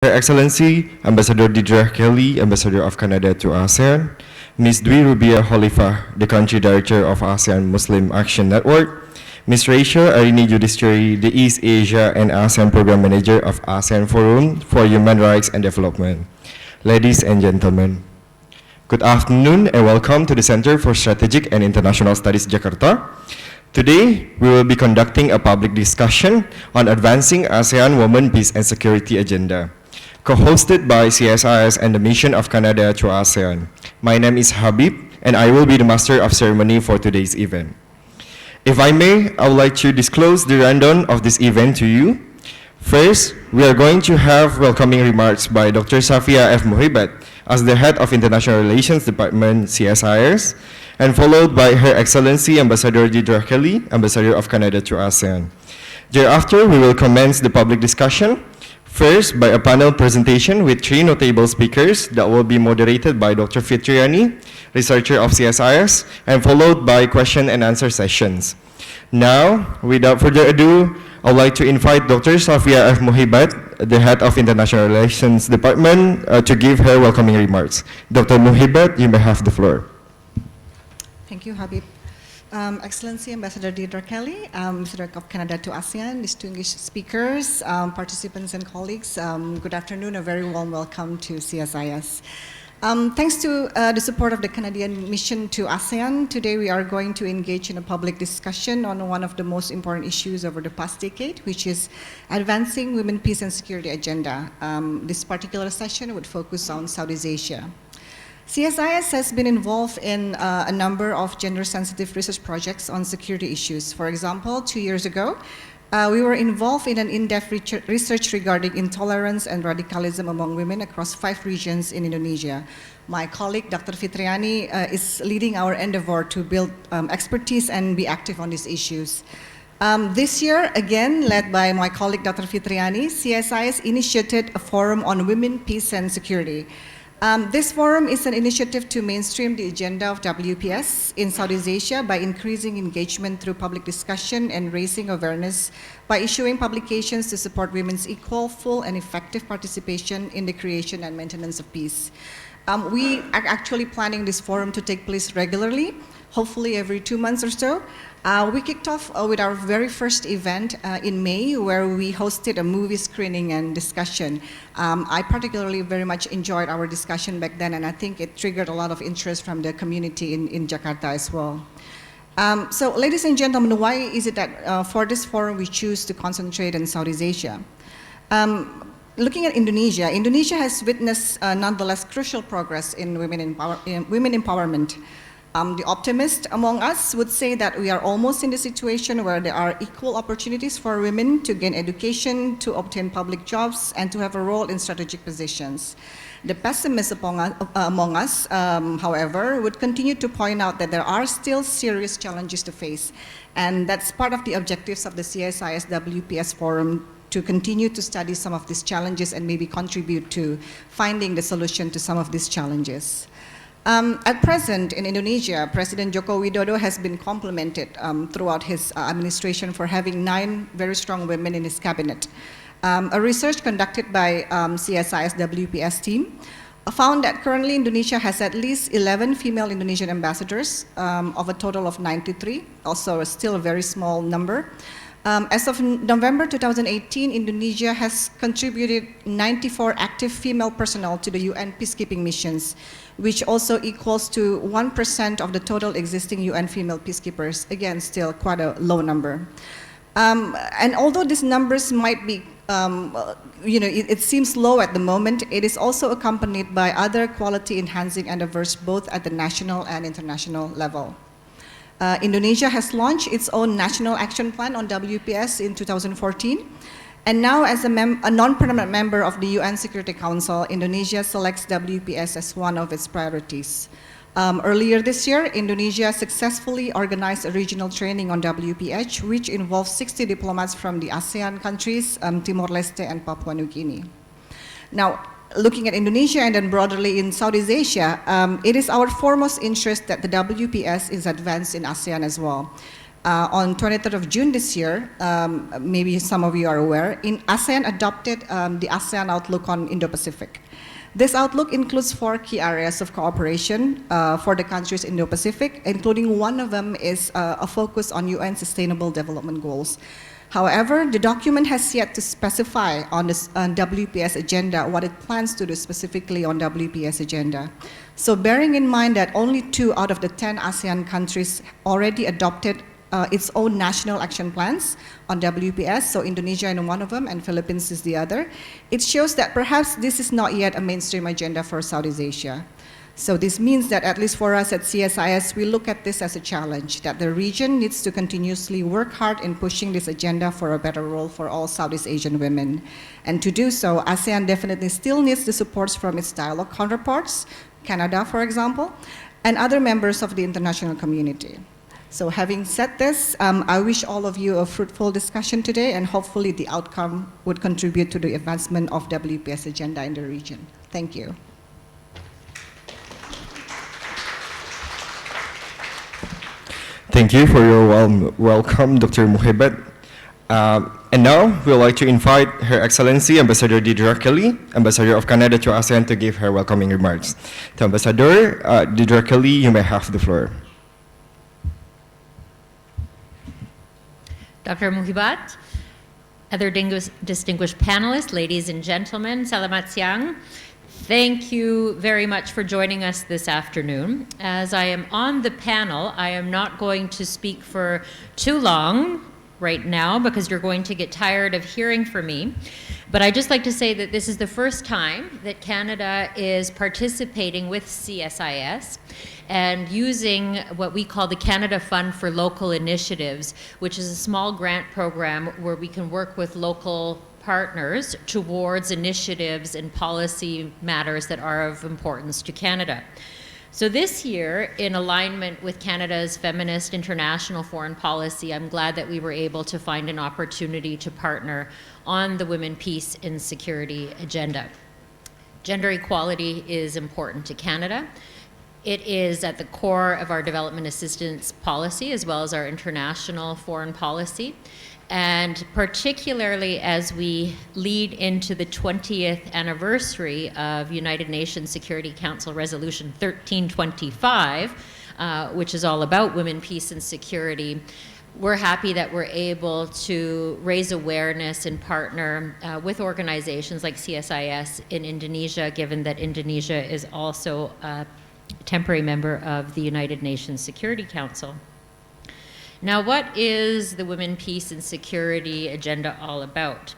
Her Excellency Ambassador Deidre Kelly, Ambassador of Canada to ASEAN, Ms. Dwi Rubia Holifah, the Country Director of ASEAN Muslim Action Network, Ms. Rachel Arini Judiciary, the East Asia and ASEAN Program Manager of ASEAN Forum for Human Rights and Development. Ladies and gentlemen, good afternoon and welcome to the Center for Strategic and International Studies, Jakarta. Today, we will be conducting a public discussion on advancing ASEAN Women, Peace and Security Agenda, co-hosted by CSIS and the Mission of Canada to ASEAN. My name is Habib, and I will be the Master of Ceremony for today's event. If I may, I would like to disclose the rundown of this event to you. First, we are going to have welcoming remarks by Dr. Safia F. Muhibat as the Head of International Relations Department, CSIS, and followed by Her Excellency Ambassador Deidre Kelly, Ambassador of Canada to ASEAN. Thereafter, we will commence the public discussion, first by a panel presentation with 3 notable speakers that will be moderated by Dr. Fitriani, researcher of CSIS, and followed by question and answer sessions. Now, without further ado, I would like to invite Dr. Safia F. Muhibat, the Head of International Relations Department, to give her welcoming remarks. Dr. Muhibat, you may have the floor. Thank you, Habib. Excellency Ambassador Deidre Kelly, Ambassador of Canada to ASEAN, distinguished speakers, participants and colleagues, good afternoon, a very warm welcome to CSIS. Thanks to the support of the Canadian Mission to ASEAN, today we are going to engage in a public discussion on one of the most important issues over the past decade, which is advancing women, peace and security agenda. This particular session would focus on Southeast Asia. CSIS has been involved in a number of gender-sensitive research projects on security issues. For example, 2 years ago, we were involved in an in-depth research regarding intolerance and radicalism among women across 5 regions in Indonesia. My colleague, Dr. Fitriani, is leading our endeavor to build expertise and be active on these issues. This year, again, led by my colleague, Dr. Fitriani, CSIS initiated a forum on women, peace and security. This forum is an initiative to mainstream the agenda of WPS in Southeast Asia by increasing engagement through public discussion and raising awareness by issuing publications to support women's equal, full, and effective participation in the creation and maintenance of peace. We are actually planning this forum to take place regularly, hopefully every 2 months or so. We kicked off with our very first event in May, where we hosted a movie screening and discussion. I particularly very much enjoyed our discussion back then, and I think it triggered a lot of interest from the community in Jakarta as well. So, ladies and gentlemen, why is it that for this forum we choose to concentrate on Southeast Asia? Looking at Indonesia, Indonesia has witnessed nonetheless crucial progress in women empowerment. The optimist among us would say that we are almost in the situation where there are equal opportunities for women to gain education, to obtain public jobs, and to have a role in strategic positions. The pessimists among us, however, would continue to point out that there are still serious challenges to face, and that's part of the objectives of the CSIS WPS Forum, to continue to study some of these challenges and maybe contribute to finding the solution to some of these challenges. At present, in Indonesia, President Joko Widodo has been complimented throughout his administration for having 9 very strong women in his cabinet. A research conducted by CSIS WPS team found that currently Indonesia has at least 11 female Indonesian ambassadors of a total of 93, also still a very small number. As of November 2018, Indonesia has contributed 94 active female personnel to the UN peacekeeping missions, which also equals to 1% of the total existing UN female peacekeepers. Again, still quite a low number. And although these numbers might be, it seems low at the moment, it is also accompanied by other quality enhancing endeavors both at the national and international level. Indonesia has launched its own national action plan on WPS in 2014. And now, as a non-permanent member of the UN Security Council, Indonesia selects WPS as one of its priorities. Earlier this year, Indonesia successfully organized a regional training on WPH, which involved 60 diplomats from the ASEAN countries, Timor-Leste and Papua New Guinea. Now, looking at Indonesia and then broadly in Southeast Asia, it is our foremost interest that the WPS is advanced in ASEAN as well. On 23rd of June this year, maybe some of you are aware, ASEAN adopted the ASEAN Outlook on Indo-Pacific. This outlook includes 4 key areas of cooperation for the countries in Indo-Pacific, including one of them is a focus on UN Sustainable Development Goals. However, the document has yet to specify on the WPS agenda what it plans to do specifically on WPS agenda. So bearing in mind that only 2 out of the 10 ASEAN countries already adopted its own national action plans on WPS, so Indonesia is one of them and Philippines is the other, it shows that perhaps this is not yet a mainstream agenda for Southeast Asia. So this means that at least for us at CSIS, we look at this as a challenge, that the region needs to continuously work hard in pushing this agenda for a better role for all Southeast Asian women. And to do so, ASEAN definitely still needs the support from its dialogue counterparts, Canada, for example, and other members of the international community. So having said this, I wish all of you a fruitful discussion today, and hopefully the outcome would contribute to the advancement of WPS agenda in the region. Thank you. Thank you for your welcome, Dr. Muhebat. And now, we'd like to invite Her Excellency Ambassador Deidre Kelly, Ambassador of Canada to ASEAN, to give her welcoming remarks. To Ambassador Deidre Kelly, you may have the floor. Dr. Muhebat, other distinguished panelists, ladies and gentlemen, Selamat Siang. Thank you very much for joining us this afternoon. As I am on the panel, I am not going to speak for too long right now because you're going to get tired of hearing from me. But I'd just like to say that this is the first time that Canada is participating with CSIS and using what we call the Canada Fund for Local Initiatives, which is a small grant program where we can work with local partners towards initiatives and policy matters that are of importance to Canada. So this year, in alignment with Canada's feminist international foreign policy, I'm glad that we were able to find an opportunity to partner on the Women, Peace and Security agenda. Gender equality is important to Canada. It is at the core of our development assistance policy as well as our international foreign policy. And particularly as we lead into the 20th anniversary of United Nations Security Council Resolution 1325, which is all about women, peace, and security, we're happy that we're able to raise awareness and partner with organizations like CSIS in Indonesia, given that Indonesia is also a temporary member of the United Nations Security Council. Now, what is the Women, Peace and Security agenda all about?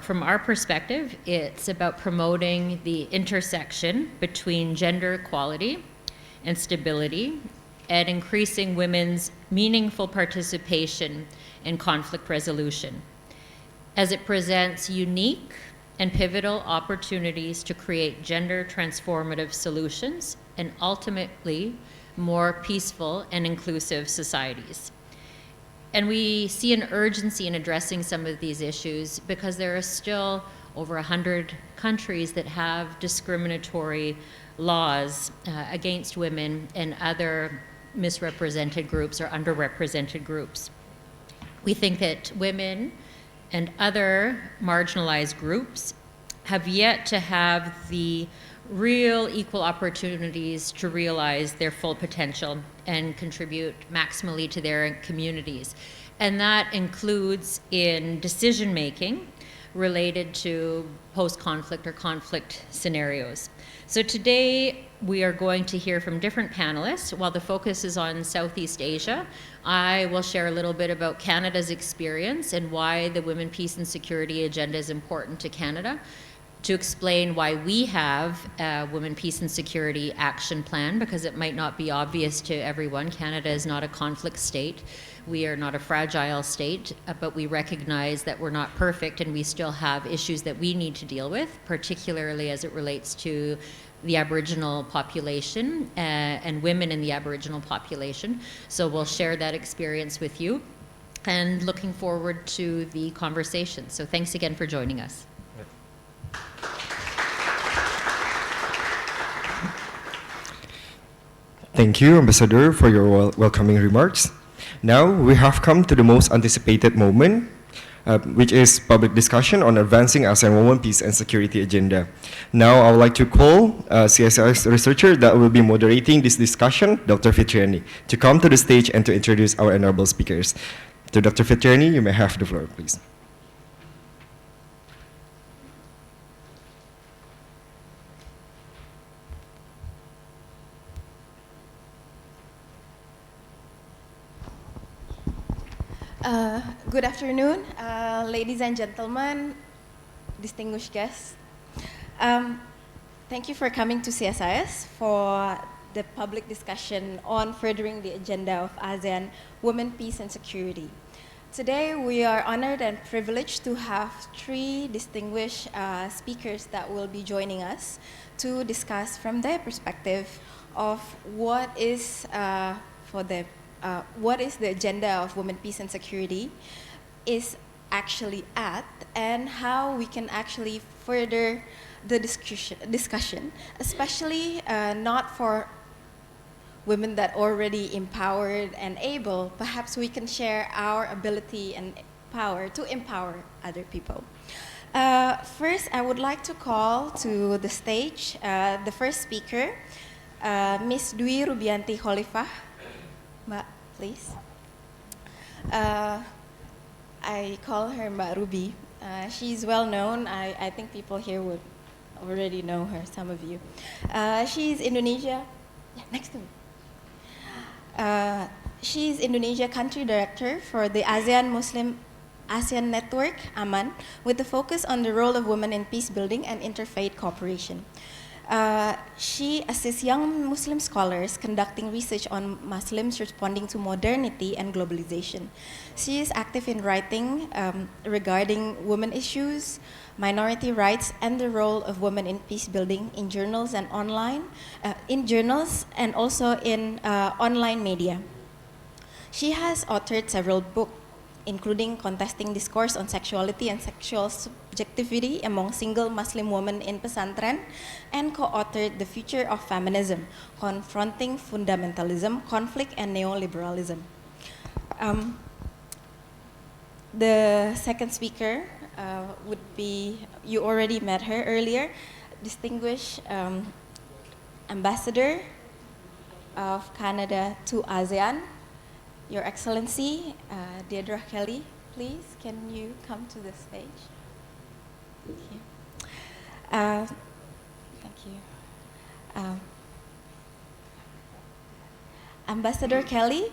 From our perspective, it's about promoting the intersection between gender equality and stability and increasing women's meaningful participation in conflict resolution, as it presents unique and pivotal opportunities to create gender transformative solutions and ultimately more peaceful and inclusive societies. And we see an urgency in addressing some of these issues because there are still over 100 countries that have discriminatory laws against women and other misrepresented groups or underrepresented groups. We think that women and other marginalized groups have yet to have the real equal opportunities to realize their full potential and contribute maximally to their communities. And that includes in decision making related to post-conflict or conflict scenarios. So today we are going to hear from different panelists. While the focus is on Southeast Asia, I will share a little bit about Canada's experience and why the Women, Peace and Security agenda is important to Canada, to explain why we have a Women, Peace and Security action plan, because it might not be obvious to everyone. Canada is not a conflict state. We are not a fragile state, but we recognize that we're not perfect and we still have issues that we need to deal with, particularly as it relates to the Aboriginal population and women in the Aboriginal population. So we'll share that experience with you and looking forward to the conversation. So thanks again for joining us. Thank you, Ambassador, for your welcoming remarks. Now we have come to the most anticipated moment, which is public discussion on advancing ASEAN Women, Peace and Security agenda. Now I would like to call CSIS researcher that will be moderating this discussion, Dr. Fitriani, to come to the stage and to introduce our honorable speakers. To Dr. Fitriani, you may have the floor, please. Good afternoon, ladies and gentlemen, distinguished guests. Thank you for coming to CSIS for the public discussion on furthering the agenda of ASEAN Women, Peace and Security. Today, we are honored and privileged to have three distinguished speakers that will be joining us to discuss from their perspective of what is the agenda of women, peace, and security is actually at, and how we can actually further the discussion, especially not for women that already empowered and able. Perhaps we can share our ability and power to empower other people. First, I would like to call to the stage the first speaker, Ms. Dwi Rubianti Khalifah. Mbak, please. I call her Mbak Ruby. She's well known. I think people here would already know her, some of you. She's Indonesia, next to me. She's Indonesia Country Director for the ASEAN Network, AMAN, with the focus on the role of women in peace building and interfaith cooperation. She assists young Muslim scholars conducting research on Muslims responding to modernity and globalization. She is active in writing regarding women issues, minority rights, and the role of women in peace building in journals and online, and also in online media. She has authored several books, including Contesting Discourse on Sexuality and Sexual Subjectivity Among Single Muslim Women in Pesantren, and co-authored The Future of Feminism, Confronting Fundamentalism, Conflict, and Neoliberalism. The second speaker would be, you already met her earlier, distinguished Ambassador of Canada to ASEAN, Your Excellency, Deirdre Kelly, please, can you come to the stage? Thank you. Thank you. Ambassador Kelly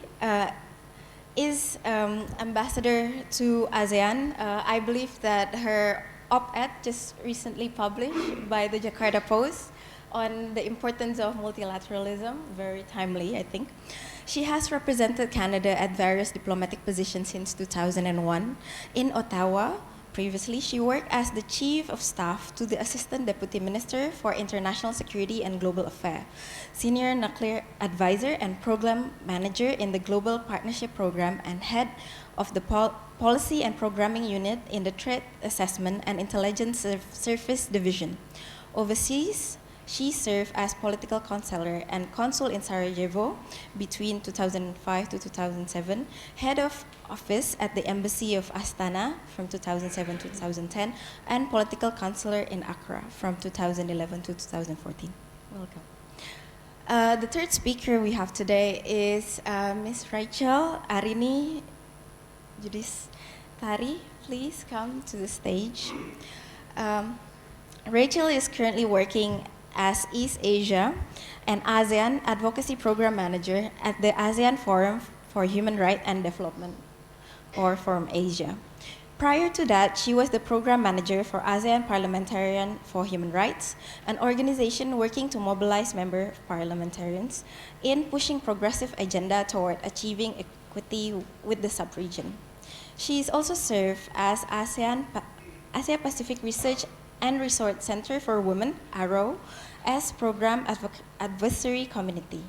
is ambassador to ASEAN. I believe that her op-ed just recently published by the Jakarta Post on the importance of multilateralism, very timely, I think. She has represented Canada at various diplomatic positions since 2001. In Ottawa, previously, she worked as the Chief of Staff to the Assistant Deputy Minister for International Security and Global Affairs, Senior Nuclear Advisor and Program Manager in the Global Partnership Program, and Head of the Policy and Programming Unit in the Threat Assessment and Intelligence Service Division. Overseas, she served as political counselor and consul in Sarajevo between 2005 to 2007, head of office at the Embassy of Astana from 2007 to 2010, and political counselor in Accra from 2011 to 2014. Welcome. The third speaker we have today is Ms. Rachel Arini Judistari. Please come to the stage. Rachel is currently working as East Asia and ASEAN Advocacy Program Manager at the ASEAN Forum for Human Rights and Development, or Forum Asia. Prior to that, she was the Program Manager for ASEAN Parliamentarian for Human Rights, an organization working to mobilize member parliamentarians in pushing progressive agenda toward achieving equity with the sub-region. She's also served as Asia Pacific Research and Resort Center for Women, ARO, as Program Advisory Committee.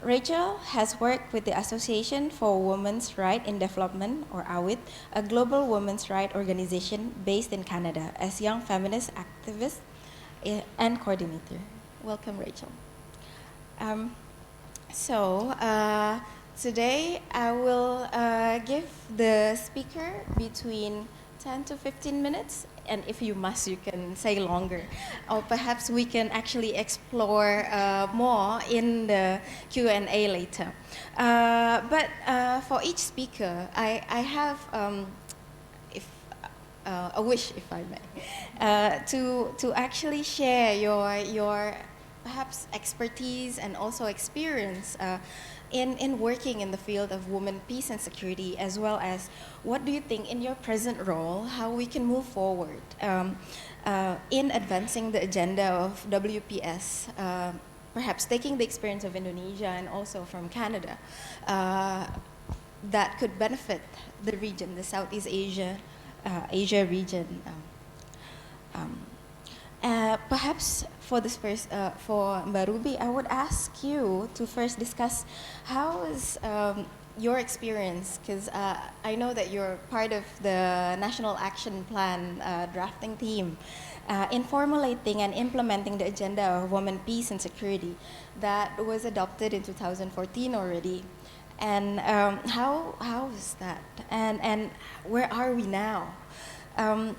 Rachel has worked with the Association for Women's Rights in Development, or AWID, a global women's rights organization based in Canada, as young feminist activist and coordinator. Welcome, Rachel. Today, I will give the speaker between 10 to 15 minutes, and if you must, you can say longer. Or perhaps we can actually explore more in the Q&A later. But for each speaker, I have a wish, if I may, to actually share your perhaps expertise and also experience in working in the field of women, peace and security, as well as what do you think in your present role, how we can move forward in advancing the agenda of WPS, perhaps taking the experience of Indonesia and also from Canada that could benefit the region, the Southeast Asia region. Perhaps for this first, for Mbak Ruby, I would ask you to first discuss how is your experience, because I know that you're part of the National Action Plan drafting team in formulating and implementing the agenda of women, peace and security that was adopted in 2014 already. And how is that? And where are we now? And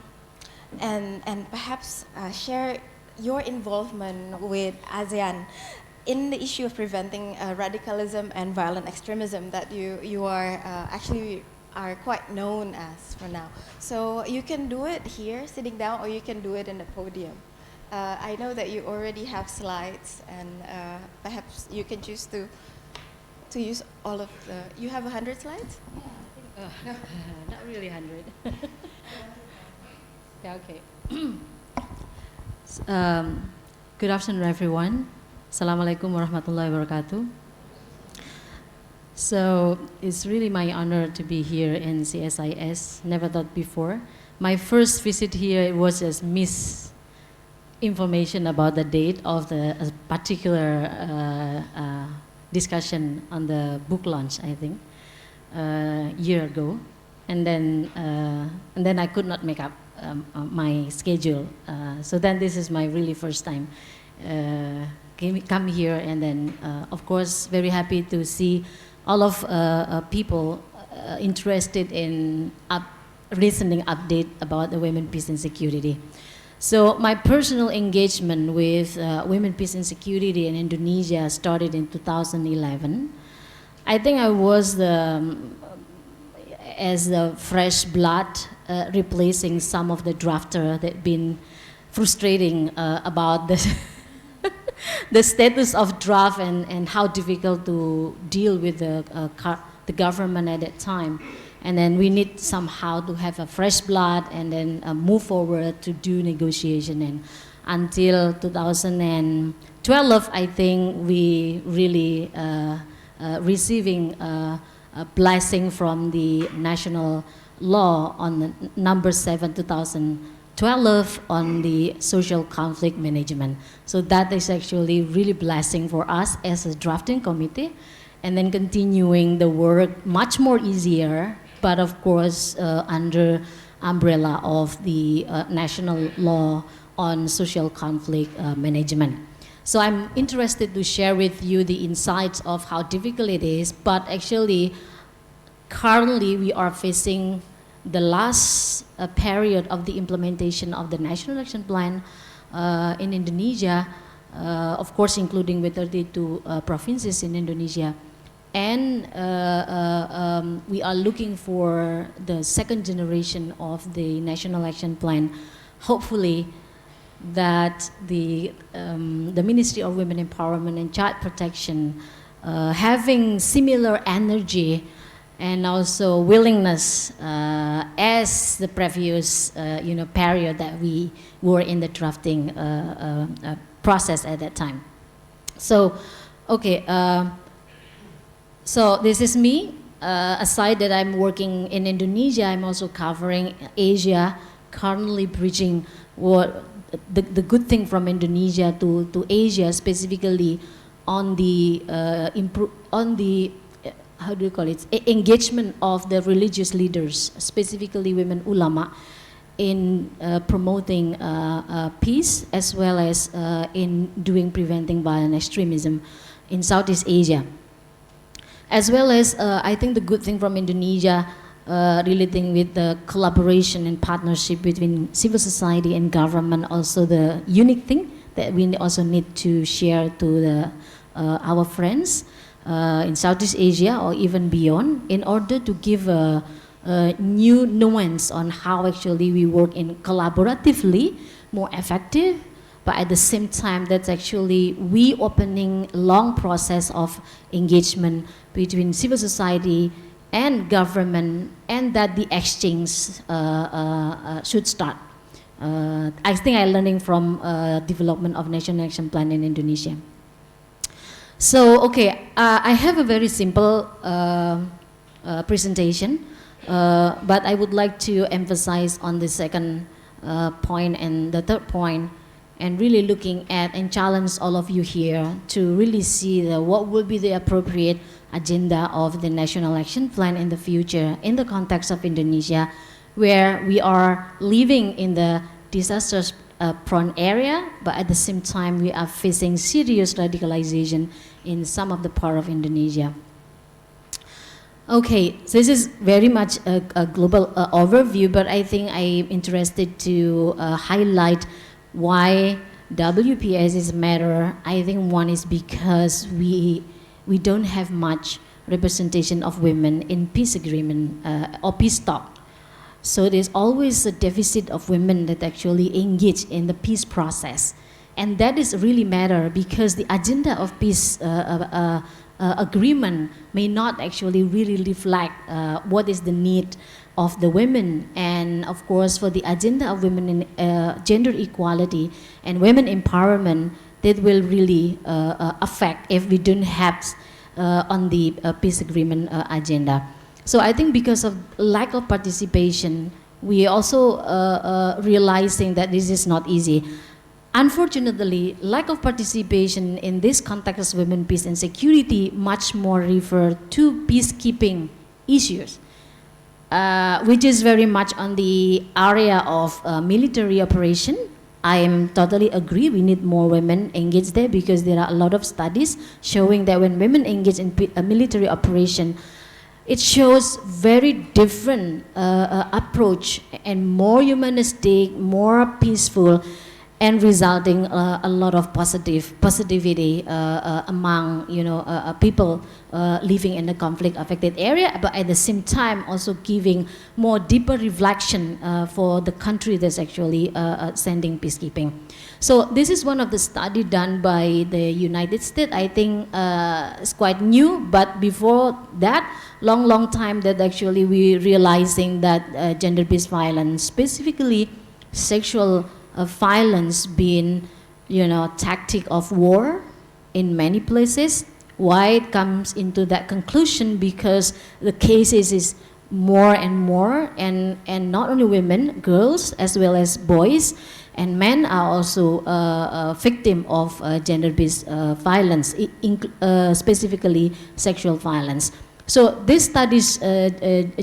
perhaps share your involvement with ASEAN in the issue of preventing radicalism and violent extremism that you are actually are quite known as for now. So you can do it here, sitting down, or you can do it in the podium. I know that you already have slides, and perhaps you can choose to use all of the. You have 100 slides? Not really 100. Yeah, okay. Good afternoon, everyone. Assalamualaikum warahmatullahi wabarakatuh. So it's really my honor to be here in CSIS. Never thought before. My first visit here was just misinformation about the date of the particular discussion on the book launch, I think, a year ago, and then I could not make up my schedule. So then this is my really first time come here, and then of course very happy to see all of people interested in listening update about the women, peace and security. So my personal engagement with women, peace and security in Indonesia started in 2011. I think I was as the fresh blood replacing some of the drafter that been frustrating about the the status of draft and how difficult to deal with the government at that time. And then we need somehow to have a fresh blood and then move forward to do negotiation. And until 2012, I think we really receiving a blessing from the national law on the number 7, 2012 on the social conflict management. So that is actually really blessing for us as a drafting committee, and then continuing the work much more easier, but of course under umbrella of the national law on social conflict management. So I'm interested to share with you the insights of how difficult it is, but actually currently we are facing the last period of the implementation of the National Action Plan in Indonesia, of course including with 32 provinces in Indonesia. And we are looking for the second generation of the National Action Plan. Hopefully that the Ministry of Women Empowerment and Child Protection having similar energy and also willingness as the previous period that we were in the drafting process at that time. So, okay, so this is me. Aside that I'm working in Indonesia, I'm also covering Asia, currently bridging what the good thing from Indonesia to Asia, specifically on the how do you call it, engagement of the religious leaders, specifically women ulama, in promoting peace as well as in preventing violent extremism in Southeast Asia. As well as, I think the good thing from Indonesia relating with the collaboration and partnership between civil society and government, also the unique thing that we also need to share to our friends in Southeast Asia or even beyond, in order to give a new nuance on how actually we work in collaboratively, more effective, but at the same time that's actually we opening long process of engagement between civil society and government, and that the exchange should start. I think I'm learning from development of National Action Plan in Indonesia. So, okay, I have a very simple presentation, but I would like to emphasize on the second point and the third point, and really looking at and challenge all of you here to really see what will be the appropriate agenda of the National Action Plan in the future in the context of Indonesia, where we are living in the disasters prone area, but at the same time we are facing serious radicalization in some of the part of Indonesia. Okay, so this is very much a global overview, but I think I'm interested to highlight why WPS matter. I think one is because we don't have much representation of women in peace agreement or peace talk. So there's always a deficit of women that actually engage in the peace process. And that is really matter because the agenda of peace agreement may not actually really reflect what is the need of the women. And of course, for the agenda of women in gender equality and women empowerment, that will really affect if we don't have on the peace agreement agenda. So I think because of lack of participation, we also realizing that this is not easy. Unfortunately, lack of participation in this context of women, peace and security much more refer to peacekeeping issues, which is very much on the area of military operation. I am totally agree, we need more women engaged there because there are a lot of studies showing that when women engage in a military operation, it shows very different approach and more humanistic, more peaceful, and resulting a lot of positivity among people living in the conflict affected area, but at the same time also giving more deeper reflection for the country that's actually sending peacekeeping. So this is one of the study done by the United States. I think it's quite new, but before that, long time that actually we realizing that gender-based violence, specifically sexual violence, being tactic of war in many places. Why it comes into that conclusion? Because the cases is more and more, and not only women, girls as well as boys and men are also victim of gender-based violence, specifically sexual violence. So these studies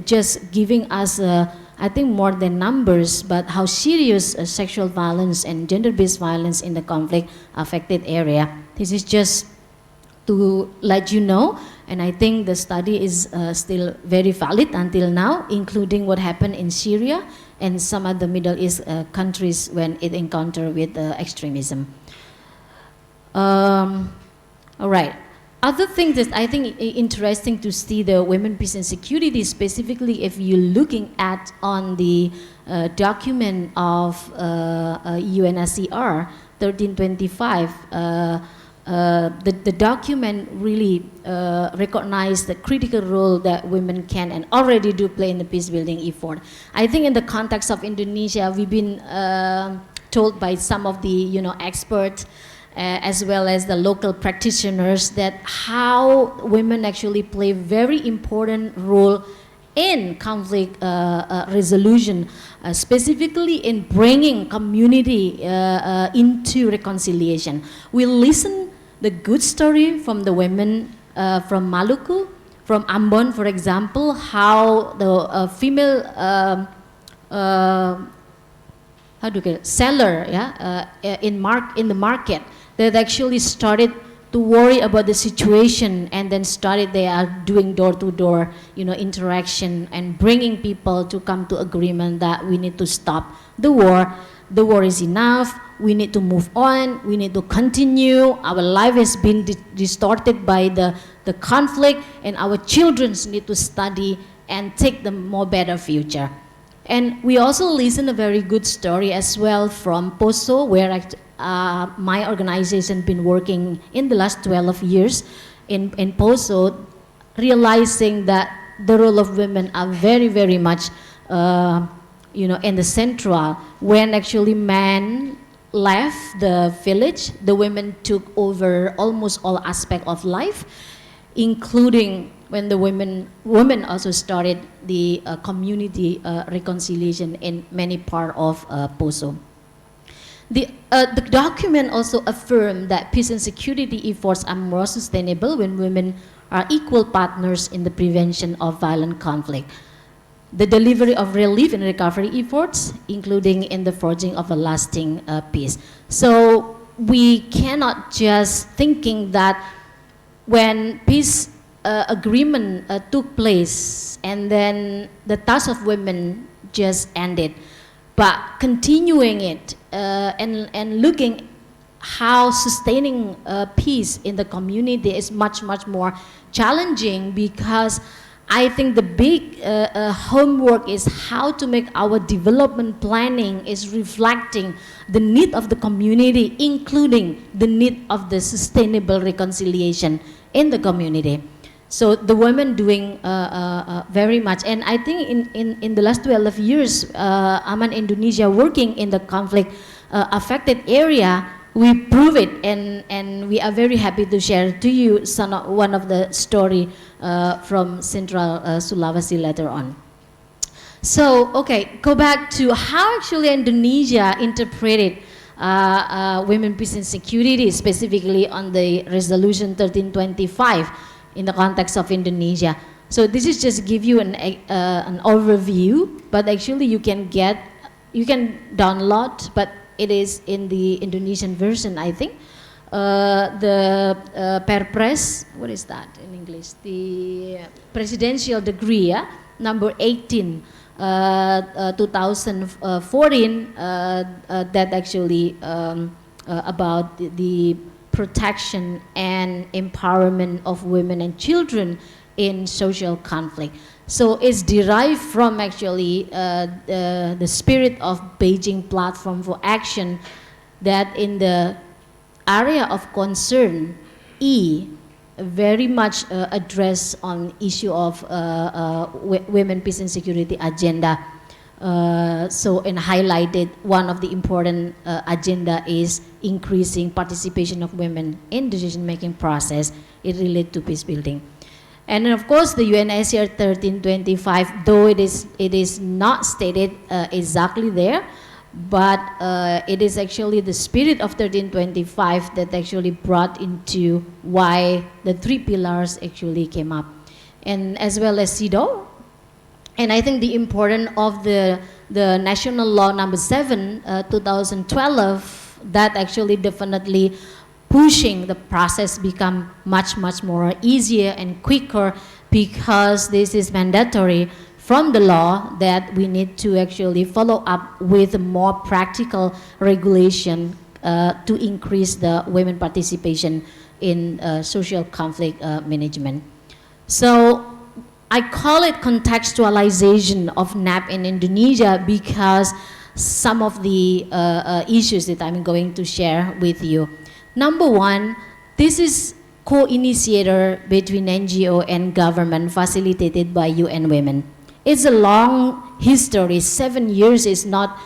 just giving us I think more than numbers, but how serious sexual violence and gender-based violence in the conflict affected area. This is just to let you know, and I think the study is still very valid until now, including what happened in Syria and some other Middle East countries when it encountered with extremism. All right. Other things that I think interesting to see the women, peace and security, specifically if you're looking at on the document of UNSCR 1325, the document really recognized the critical role that women can and already do play in the peace building effort. I think in the context of Indonesia, we've been told by some of the experts as well as the local practitioners that how women actually play very important role in conflict resolution, specifically in bringing community into reconciliation. We listen the good story from the women from Maluku, from Ambon, for example, how the female seller in the market that actually started to worry about the situation, and then started they are doing door-to-door, interaction and bringing people to come to agreement that we need to stop the war. The war is enough. We need to move on. We need to continue. Our life has been distorted by the conflict, and our children need to study and take the more better future. And we also listen a very good story as well from POSO, where my organization been working in the last 12 years in POSO, realizing that the role of women are very, very much, in the central. When actually men left the village, the women took over almost all aspects of life, including when the women also started the community reconciliation in many parts of POSO. The document also affirmed that peace and security efforts are more sustainable when women are equal partners in the prevention of violent conflict, the delivery of relief and recovery efforts, including in the forging of a lasting peace. So we cannot just thinking that when peace agreement took place and then the task of women just ended, but continuing it and looking how sustaining peace in the community is much, much more challenging, because I think the big homework is how to make our development planning is reflecting the need of the community, including the need of the sustainable reconciliation in the community. So the women doing very much, and I think in the last 12 years, AMAN Indonesia working in the conflict affected area, we prove it, and we are very happy to share to you one of the story from Central Sulawesi later on. So, okay, go back to how actually Indonesia interpreted women, peace and security, specifically on the resolution 1325 in the context of Indonesia. So this is just give you an overview, but actually you can download, but it is in the Indonesian version, I think. The Perpres, what is that in English? The presidential decree, number 18, 2014, that actually about the protection and empowerment of women and children in social conflict. So it's derived from actually the spirit of Beijing Platform for Action, that in the area of concern E very much address on issue of women, peace and security agenda. So and highlighted one of the important agenda is increasing participation of women in decision-making process. It relates to peace building. And of course, the UNSCR 1325, though it is not stated exactly there, but it is actually the spirit of 1325 that actually brought into why the 3 pillars actually came up, and as well as CEDAW. And I think the importance of the National Law number 7, 2012, that actually definitely pushing the process become much, much more easier and quicker, because this is mandatory from the law that we need to actually follow up with more practical regulation to increase the women participation in social conflict management. So I call it contextualization of NAP in Indonesia, because some of the issues that I'm going to share with you. Number one, this is co-initiator between NGO and government, facilitated by UN Women. It's a long history. 7 years is not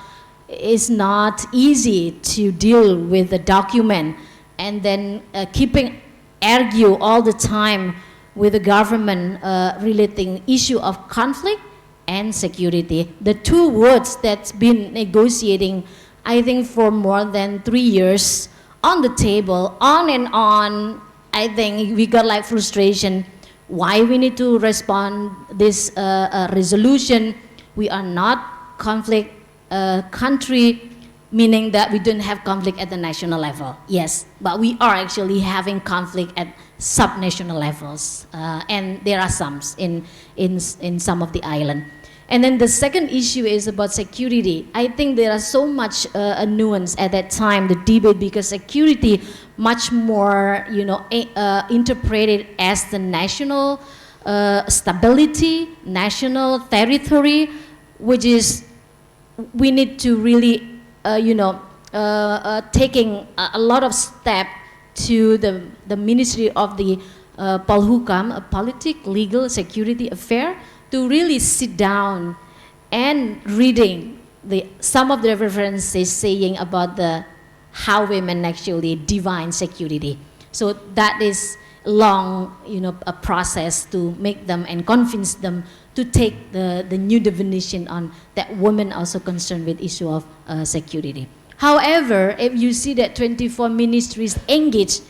easy to deal with the document, and then keeping argue all the time with the government relating issue of conflict and security. The two words that's been negotiating, I think, for more than 3 years on the table, on and on. I think we got like frustration. Why we need to respond this resolution? We are not conflict country. meaning that we don't have conflict at the national level. Yes, but we are actually having conflict at subnational levels, and there are some in some of the island. And then the second issue is about security. I think there are so much a nuance at that time, the debate, because security much more, interpreted as the national stability, national territory, which is we need to really, taking a lot of step to the Ministry of the Polhukam, a politic, legal, security affair, to really sit down and reading some of the references saying about how women actually define security. So that is long, a process to make them and convince them to take the new definition on that women also concerned with issue of security. However, if you see that 24 ministries engage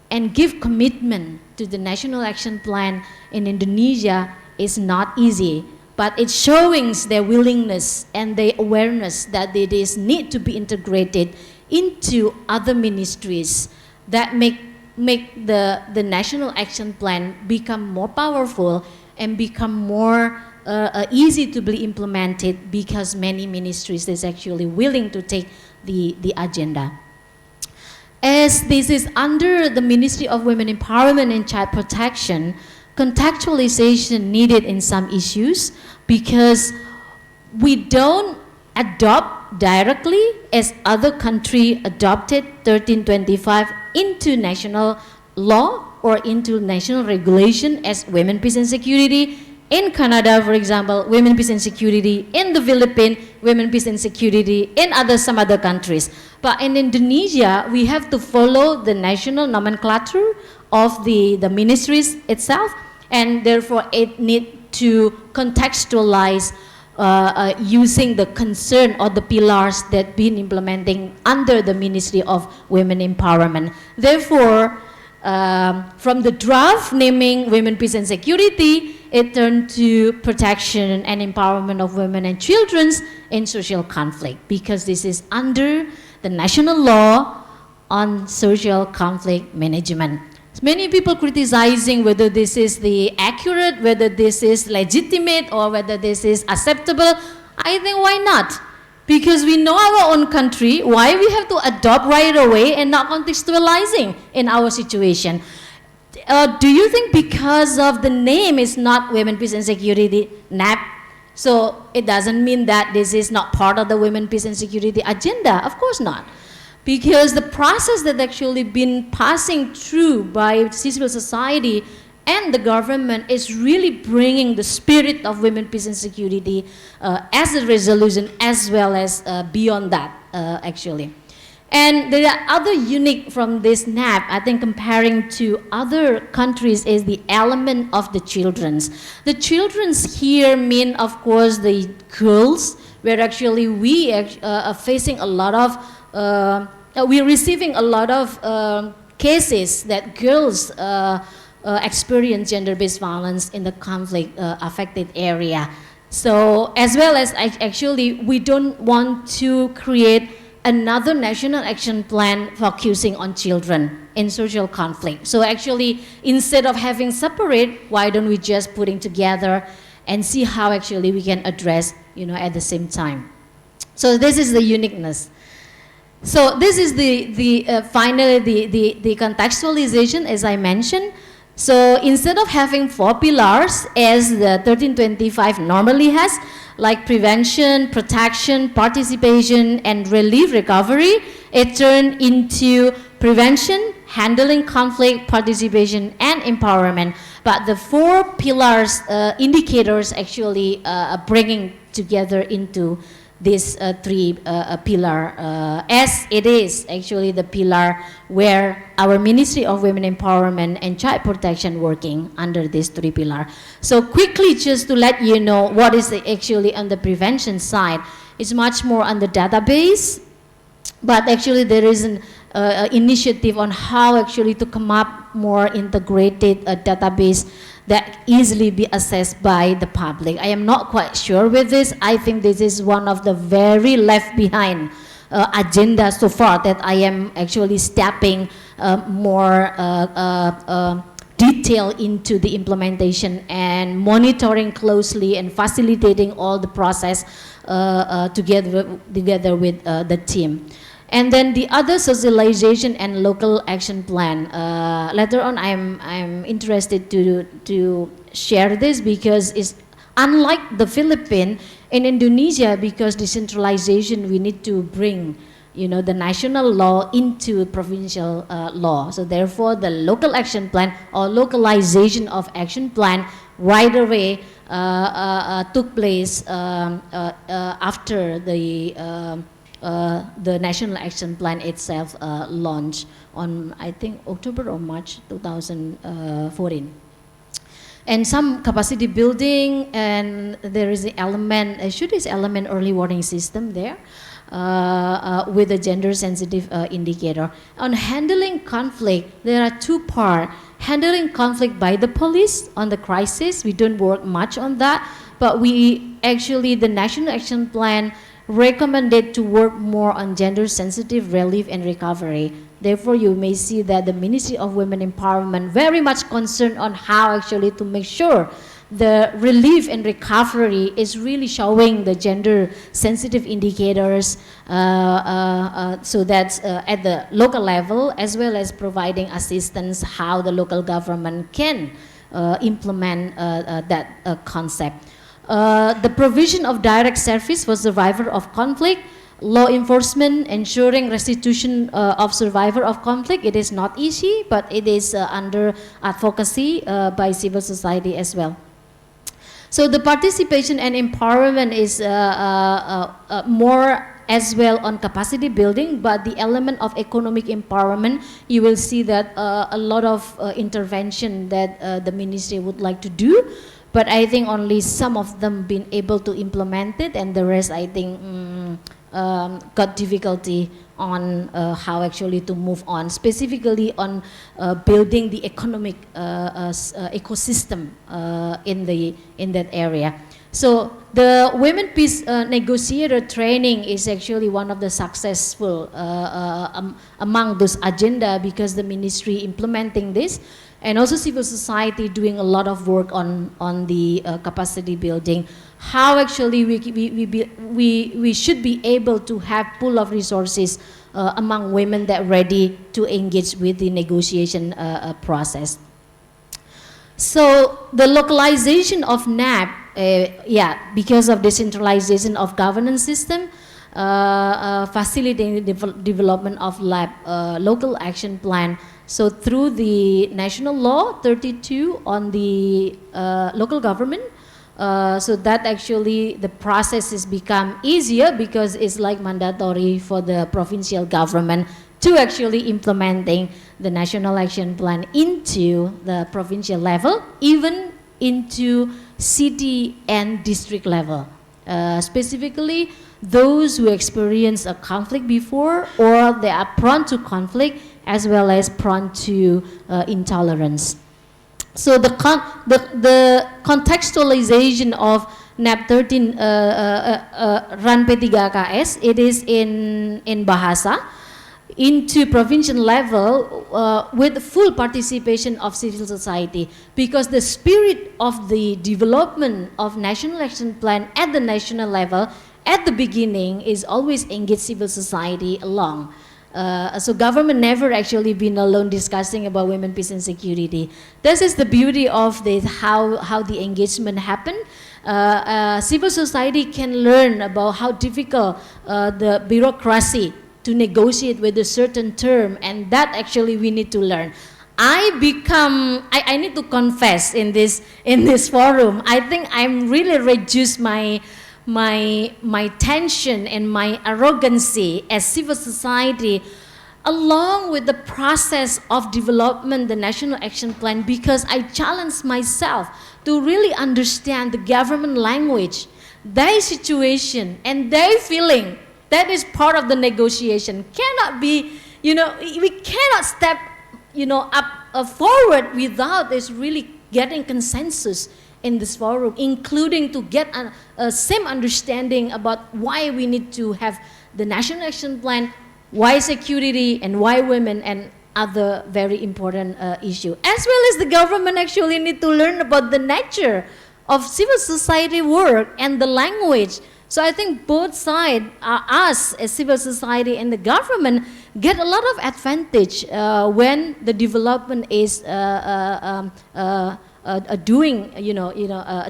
and give commitment to the National Action Plan in Indonesia, is not easy, but it's showing their willingness and their awareness that it is need to be integrated into other ministries that make the National Action Plan become more powerful and become more easy to be implemented, because many ministries is actually willing to take the agenda. As this is under the Ministry of Women Empowerment and Child Protection, contextualization needed in some issues, because we don't adopt directly as other country adopted 1325 into national law or into national regulation as women, peace and security. In Canada, for example, women, peace and security. In the Philippines, women, peace and security. In some other countries. But in Indonesia, we have to follow the national nomenclature of the ministries itself, and therefore it need to contextualize using the concern or the pillars that been implementing under the Ministry of Women Empowerment. Therefore, from the draft naming women, peace and security, it turned to protection and empowerment of women and children in social conflict, because this is under the national law on social conflict management. Many people criticizing whether this is the accurate, whether this is legitimate, or whether this is acceptable. I think why not? Because we know our own country, why we have to adopt right away and not contextualizing in our situation? Do you think because of the name is not Women, Peace and Security, NAP, so it doesn't mean that this is not part of the Women, Peace and Security agenda? Of course not. Because the process that actually been passing through by civil society and the government is really bringing the spirit of women, peace and security as a resolution, as well as beyond that, actually. And there are other unique from this NAP, I think, comparing to other countries, is the element of the children's. The children's here mean, of course, the girls, where actually we are facing a lot of we're receiving a lot of cases that girls experience gender-based violence in the conflict-affected area. So, as well as actually, we don't want to create another national action plan focusing on children in social conflict. So actually, instead of having separate, why don't we just putting together and see how actually we can address, at the same time. So this is the uniqueness. So this is finally the contextualization, as I mentioned. So instead of having 4 pillars as the 1325 normally has, like prevention, protection, participation, and relief recovery, it turned into prevention, handling conflict, participation, and empowerment. But the 4 pillars indicators actually bringing together into this 3 pillar, as it is actually the pillar where our Ministry of Women Empowerment and Child Protection working under this 3 pillar. So quickly, just to let you know what is actually on the prevention side, it's much more on the database, but actually there is an initiative on how actually to come up more integrated database that easily be accessed by the public. I am not quite sure with this. I think this is one of the very left behind agenda so far that I am actually stepping more detail into the implementation and monitoring closely and facilitating all the process together with the team. And then the other socialization and local action plan. Later on, I'm interested to share this because it's unlike the Philippines. In Indonesia, because decentralization, we need to bring, the national law into provincial law. So therefore, the local action plan or localization of action plan right away took place after the national action plan itself launched on, I think, October or March 2014. And some capacity building, and there is an element, element early warning system there with a gender sensitive indicator. On handling conflict, there are two parts. Handling conflict by the police on the crisis, we don't work much on that, but we actually, the National Action Plan recommended to work more on gender sensitive relief and recovery. Therefore, you may see that the Ministry of Women Empowerment very much concerned on how actually to make sure the relief and recovery is really showing the gender sensitive indicators so that at the local level, as well as providing assistance how the local government can implement that concept. The provision of direct service for survivor of conflict, law enforcement, ensuring restitution of survivor of conflict. It is not easy, but it is under advocacy by civil society as well. So the participation and empowerment is more as well on capacity building, but the element of economic empowerment, you will see that a lot of intervention that the ministry would like to do. But I think only some of them been able to implement it, and the rest, I think, got difficulty on how actually to move on, specifically on building the economic ecosystem in that area. So the Women Peace Negotiator training is actually one of the successful among those agenda, because the ministry implementing this, and also civil society doing a lot of work on the capacity building. How actually we should be able to have pool of resources among women that ready to engage with the negotiation process. So the localization of NAP, because of decentralization of governance system, facilitating the development of local action plan. So through the national law 32 on the local government, so that actually the process has become easier, because it's like mandatory for the provincial government to actually implementing the national action plan into the provincial level, even into city and district level. Specifically, those who experience a conflict before, or they are prone to conflict, as well as prone to intolerance. So the contextualization of NAP 13 RAN P3KS, it is in Bahasa, into provincial level with full participation of civil society, because the spirit of the development of national action plan at the national level at the beginning is always engage civil society along. So government never actually been alone discussing about women, peace and security. This is the beauty of this, how the engagement happen. Civil society can learn about how difficult the bureaucracy to negotiate with a certain term, and that actually we need to learn. I need to confess in this forum, I think I'm really reduced my tension and my arrogancy as civil society along with the process of development, the national action plan, because I challenge myself to really understand the government language, their situation and their feeling. That is part of the negotiation. Cannot be, we cannot step, up forward without this really getting consensus in this forum, including to get a same understanding about why we need to have the National Action Plan, why security and why women and other very important issue. As well as the government actually need to learn about the nature of civil society work and the language. So I think both sides, us as civil society and the government, get a lot of advantage when the development is doing,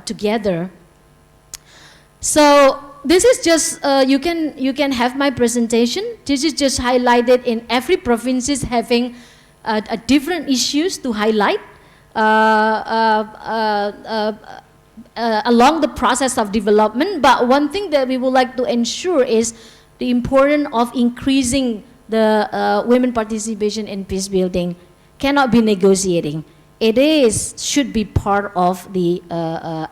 together. So this is just you can have my presentation. This is just highlighted in every provinces having different issues to highlight along the process of development. But one thing that we would like to ensure is the importance of increasing the women participation in peace building cannot be negotiating. It should be part of the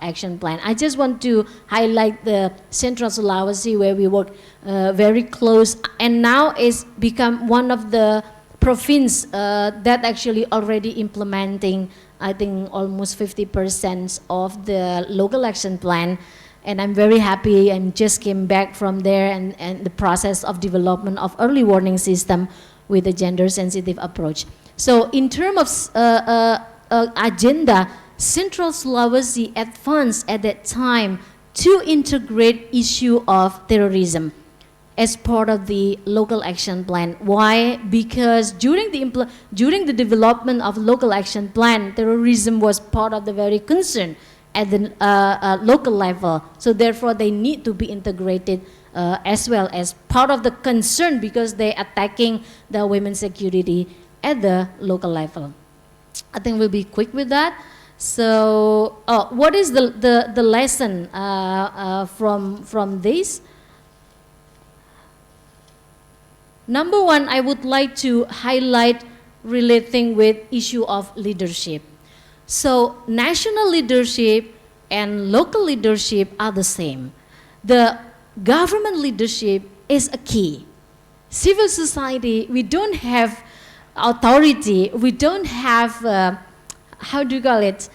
action plan. I just want to highlight the Central Sulawesi where we work very close, and now it's become one of the province that actually already implementing, I think, almost 50% of the local action plan. And I'm very happy. I just came back from there, and the process of development of early warning system with a gender sensitive approach. So in terms of agenda, Central Sulawesi advanced at that time to integrate issue of terrorism as part of the local action plan. Why? Because during the development of local action plan, terrorism was part of the very concern at the local level. So therefore, they need to be integrated as well as part of the concern, because they're attacking the women's security at the local level. I think we'll be quick with that. So, what is the lesson from this? Number one, I would like to highlight relating with issue of leadership. So, national leadership and local leadership are the same. The government leadership is a key. Civil society, we don't have authority, we don't have, how do you call it?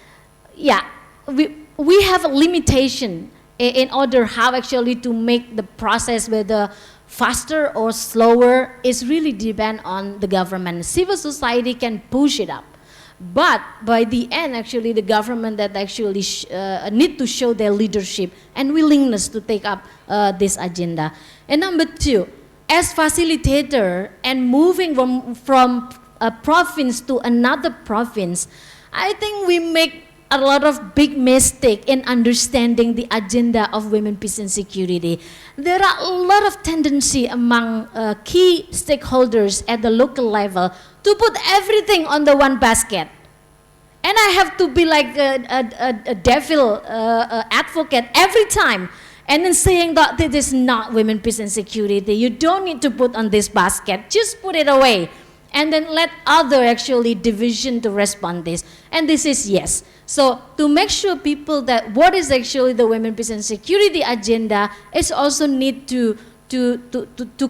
Yeah, we have a limitation in order how actually to make the process, whether faster or slower, is really depend on the government. Civil society can push it up. But by the end, actually, the government that actually need to show their leadership and willingness to take up this agenda. And number two, as facilitator and moving from a province to another province, I think we make a lot of big mistake in understanding the agenda of women, peace and security. There are a lot of tendency among key stakeholders at the local level to put everything on the one basket. And I have to be like a devil advocate every time, and then saying that this is not women, peace and security. You don't need to put on this basket, just put it away. And then let other actually division to respond this. And this is yes. So to make sure people that what is actually the women, peace and security agenda is also need to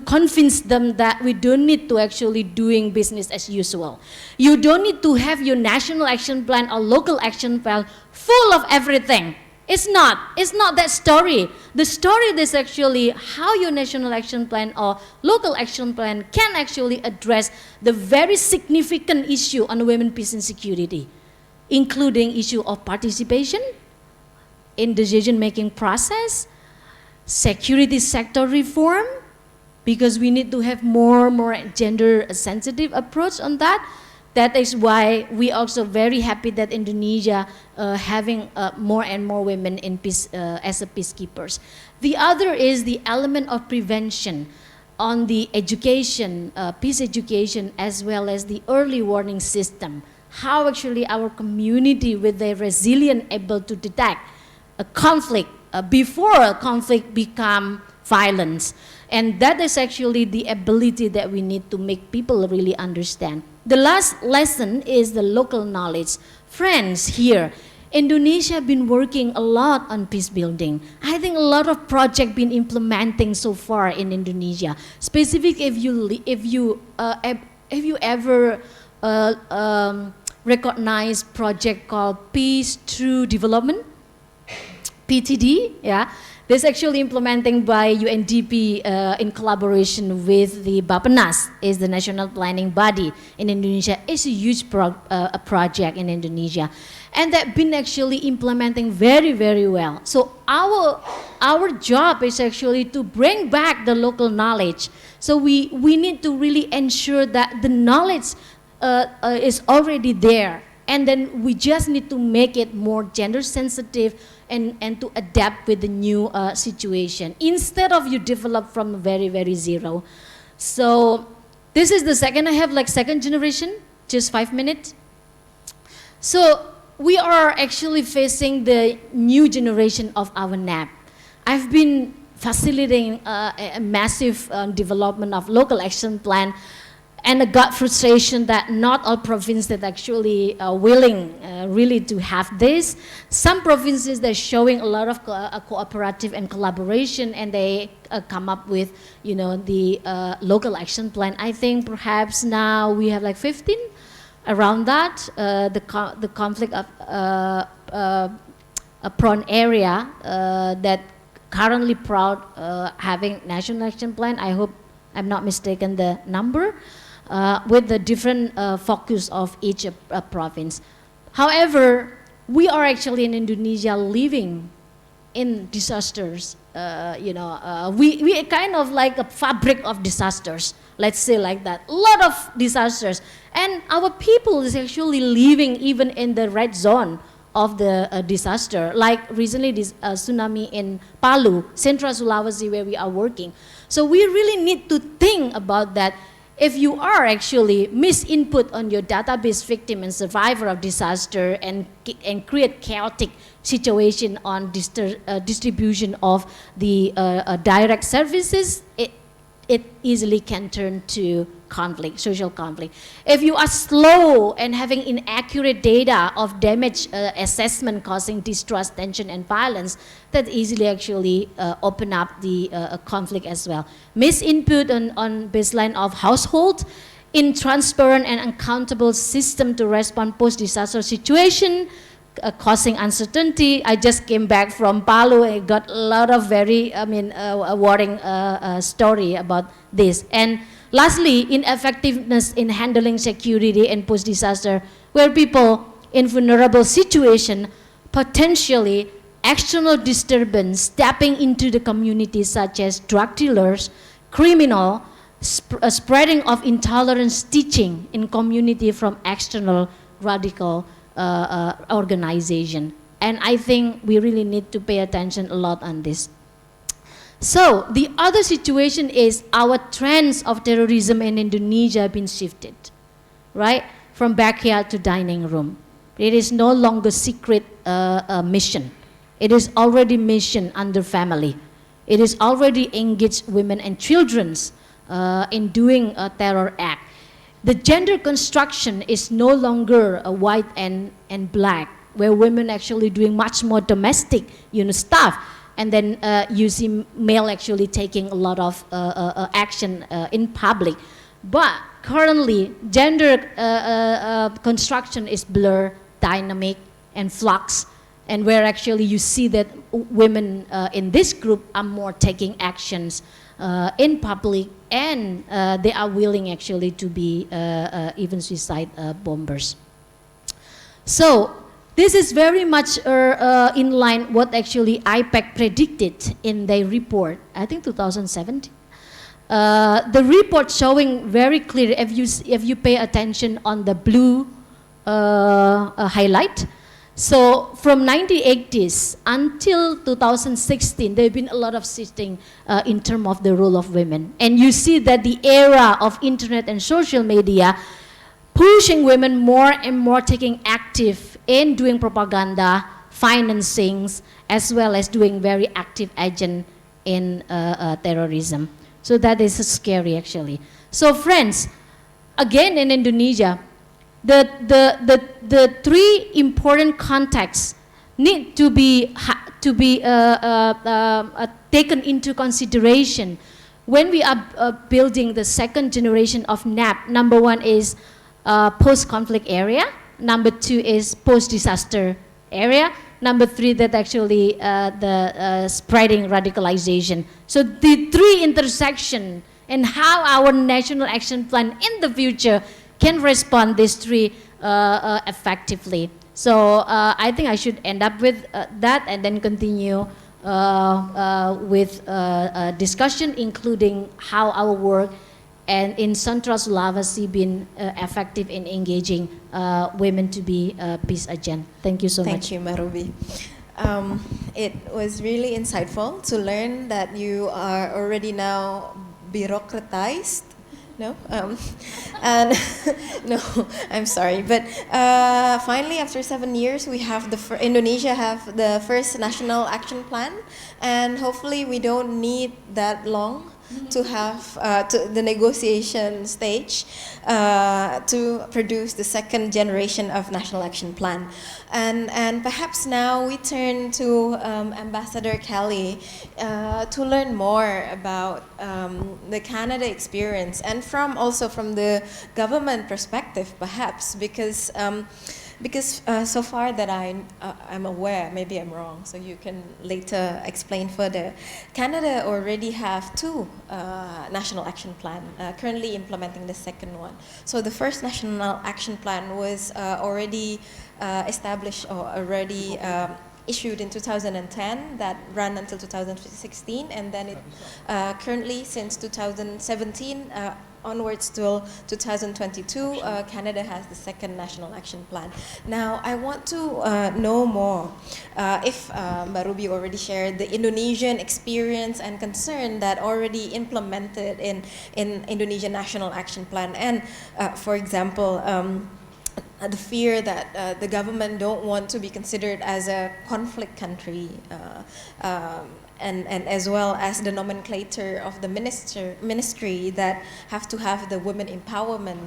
convince them that we don't need to actually doing business as usual. You don't need to have your national action plan or local action plan full of everything. It's not that story. The story is actually how your national action plan or local action plan can actually address the very significant issue on women, peace and security, including issue of participation in decision-making process, security sector reform, because we need to have more gender-sensitive approach on that. That is why we also very happy that Indonesia having more and more women in peace as a peacekeepers. The other is the element of prevention on the education, peace education, as well as the early warning system. How actually our community with their resilient able to detect a conflict before a conflict become violence. And that is actually the ability that we need to make people really understand. The last lesson is the local knowledge. Friends here, Indonesia been working a lot on peace building. I think a lot of projects been implementing so far in Indonesia. Specific, if you ever recognize project called Peace Through Development, PTD, yeah. This is actually implementing by UNDP in collaboration with the Bappenas, is the national planning body in Indonesia. It's a huge a project in Indonesia. And they've been actually implementing very, very well. So our job is actually to bring back the local knowledge. So we need to really ensure that the knowledge is already there. And then we just need to make it more gender sensitive and to adapt with the new situation instead of you develop from very, very zero. So this is the second, I have like second generation, just 5 minutes. So we are actually facing the new generation of our NAP. I've been facilitating a massive development of local action plan, and I got frustration that not all provinces actually are willing really to have this. Some provinces, they're showing a lot of cooperative and collaboration, and they come up with, you know, the local action plan. I think perhaps now we have like 15 around that. The conflict of a prone area that currently proud having national action plan. I hope I'm not mistaken the number. With the different focus of each province. However, we are actually in Indonesia living in disasters. We kind of like a fabric of disasters, let's say like that. A lot of disasters. And our people is actually living even in the red zone of the disaster. Like recently this tsunami in Palu, Central Sulawesi, where we are working. So we really need to think about that. If you are actually misinput on your database victim and survivor of disaster and create chaotic situation on distribution of the direct services, it easily can turn to conflict, social conflict. If you are slow and having inaccurate data of damage assessment causing distrust, tension, and violence, that easily actually open up the conflict as well. Misinput on baseline of household, in transparent and accountable system to respond post-disaster situation, causing uncertainty. I just came back from Palu. I got a lot of very, worrying story about this. And lastly, ineffectiveness in handling security and post-disaster, where people in vulnerable situation, potentially external disturbance tapping into the community, such as drug dealers, criminal, spreading of intolerance teaching in community from external radical organization. And I think we really need to pay attention a lot on this. So the other situation is our trends of terrorism in Indonesia have been shifted, right? From backyard to dining room. It is no longer secret mission. It is already mission under family. It is already engaged women and children in doing a terror act. The gender construction is no longer a white and black, where women actually doing much more domestic, stuff, and then you see male actually taking a lot of action in public. But currently, gender construction is blurred, dynamic, and flux, and where actually you see that women in this group are more taking actions in public, and they are willing actually to be even suicide bombers. So this is very much in line what actually IPAC predicted in their report, I think 2017. The report showing very clear, if you pay attention on the blue highlight. So from 1980s until 2016, there have been a lot of shifting in terms of the role of women. And you see that the era of internet and social media pushing women more and more taking active in doing propaganda, financings, as well as doing very active agent in terrorism. So that is scary actually. So friends, again in Indonesia, the three important contexts need to be taken into consideration when we are building the second generation of NAP. Number one is post-conflict area. Number two is post-disaster area. Number 3, that actually the spreading radicalization. So the 3 intersection and how our national action plan in the future can respond these 3 effectively. So I think I should end up with that and then continue with a discussion including how our work and in Central Sulawesi been effective in engaging women to be peace agent. Thank you so much. Thank you, Marubi. It was really insightful to learn that you are already now bureaucratized. No, and no, I'm sorry, but finally, after 7 years, we have Indonesia have the first national action plan, and hopefully, we don't need that long to have to the negotiation stage to produce the second generation of national action plan, and perhaps now we turn to Ambassador Kelly to learn more about the Canada experience and also from the government perspective, perhaps because so far that I'm aware, maybe I'm wrong, so you can later explain further. Canada already have 2 national action plan, currently implementing the second one. So the first national action plan was already established or already issued in 2010 that ran until 2016, and then it currently since 2017 onwards till 2022, Canada has the second national action plan. Now, I want to know more if Marubi already shared the Indonesian experience and concern that already implemented in Indonesian national action plan, and for example, the fear that the government don't want to be considered as a conflict country, and as well as the nomenclature of the ministry that have to have the women empowerment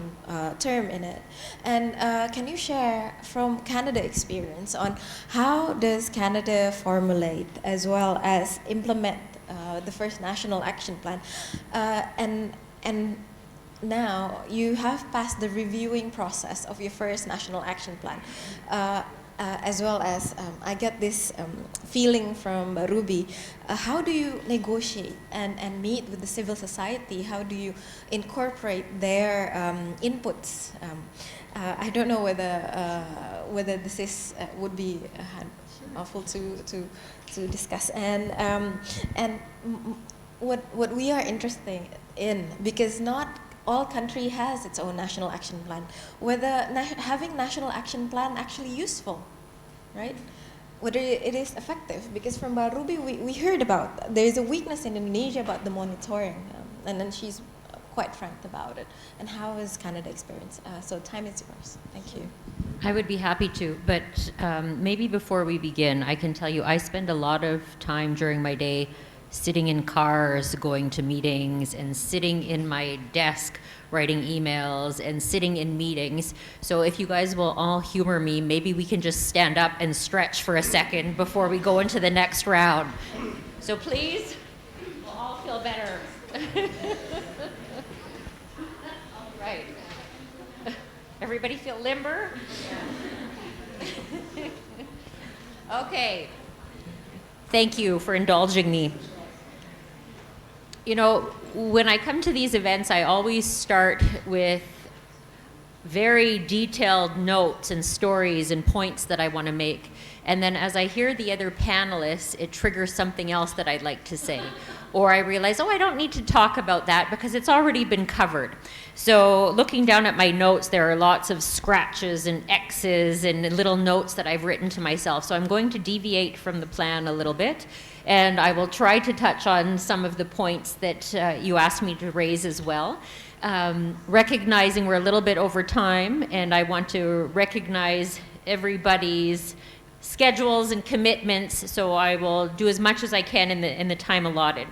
term in it. And can you share from Canada experience on how does Canada formulate as well as implement the first national action plan, and now you have passed the reviewing process of your first national action plan, as well as I get this feeling from Ruby. How do you negotiate and meet with the civil society? How do you incorporate their inputs? I don't know whether this is would be helpful to discuss, and what we are interested in, because not all country has its own national action plan, whether having national action plan actually useful, right? Whether it is effective, because from Barubi we heard about there is a weakness in Indonesia about the monitoring, and then she's quite frank about it. And how is Canada experience? So time is yours. Thank you. I would be happy to, but maybe before we begin, I can tell you I spend a lot of time during my day sitting in cars, going to meetings, and sitting in my desk writing emails and sitting in meetings. So if you guys will all humor me, maybe we can just stand up and stretch for a second before we go into the next round. So please, we'll all feel better. All right. Everybody feel limber? Okay. Thank you for indulging me. You know, when I come to these events, I always start with very detailed notes and stories and points that I want to make. And then as I hear the other panelists, it triggers something else that I'd like to say. Or I realize, oh, I don't need to talk about that because it's already been covered. So looking down at my notes, there are lots of scratches and X's and little notes that I've written to myself. So I'm going to deviate from the plan a little bit. And I will try to touch on some of the points that you asked me to raise as well. Recognizing we're a little bit over time, and I want to recognize everybody's schedules and commitments, so I will do as much as I can in the time allotted.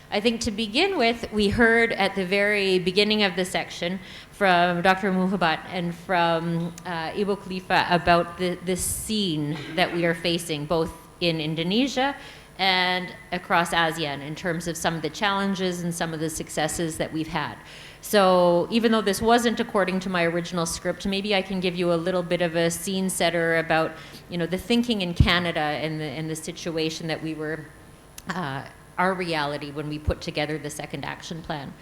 I think to begin with, we heard at the very beginning of the section from Dr. Muhabat and from Ibu Khalifa about the scene that we are facing, both in Indonesia and across ASEAN, in terms of some of the challenges and some of the successes that we've had. So even though this wasn't according to my original script, maybe I can give you a little bit of a scene setter about, the thinking in Canada and the situation that we were, our reality when we put together the second action plan.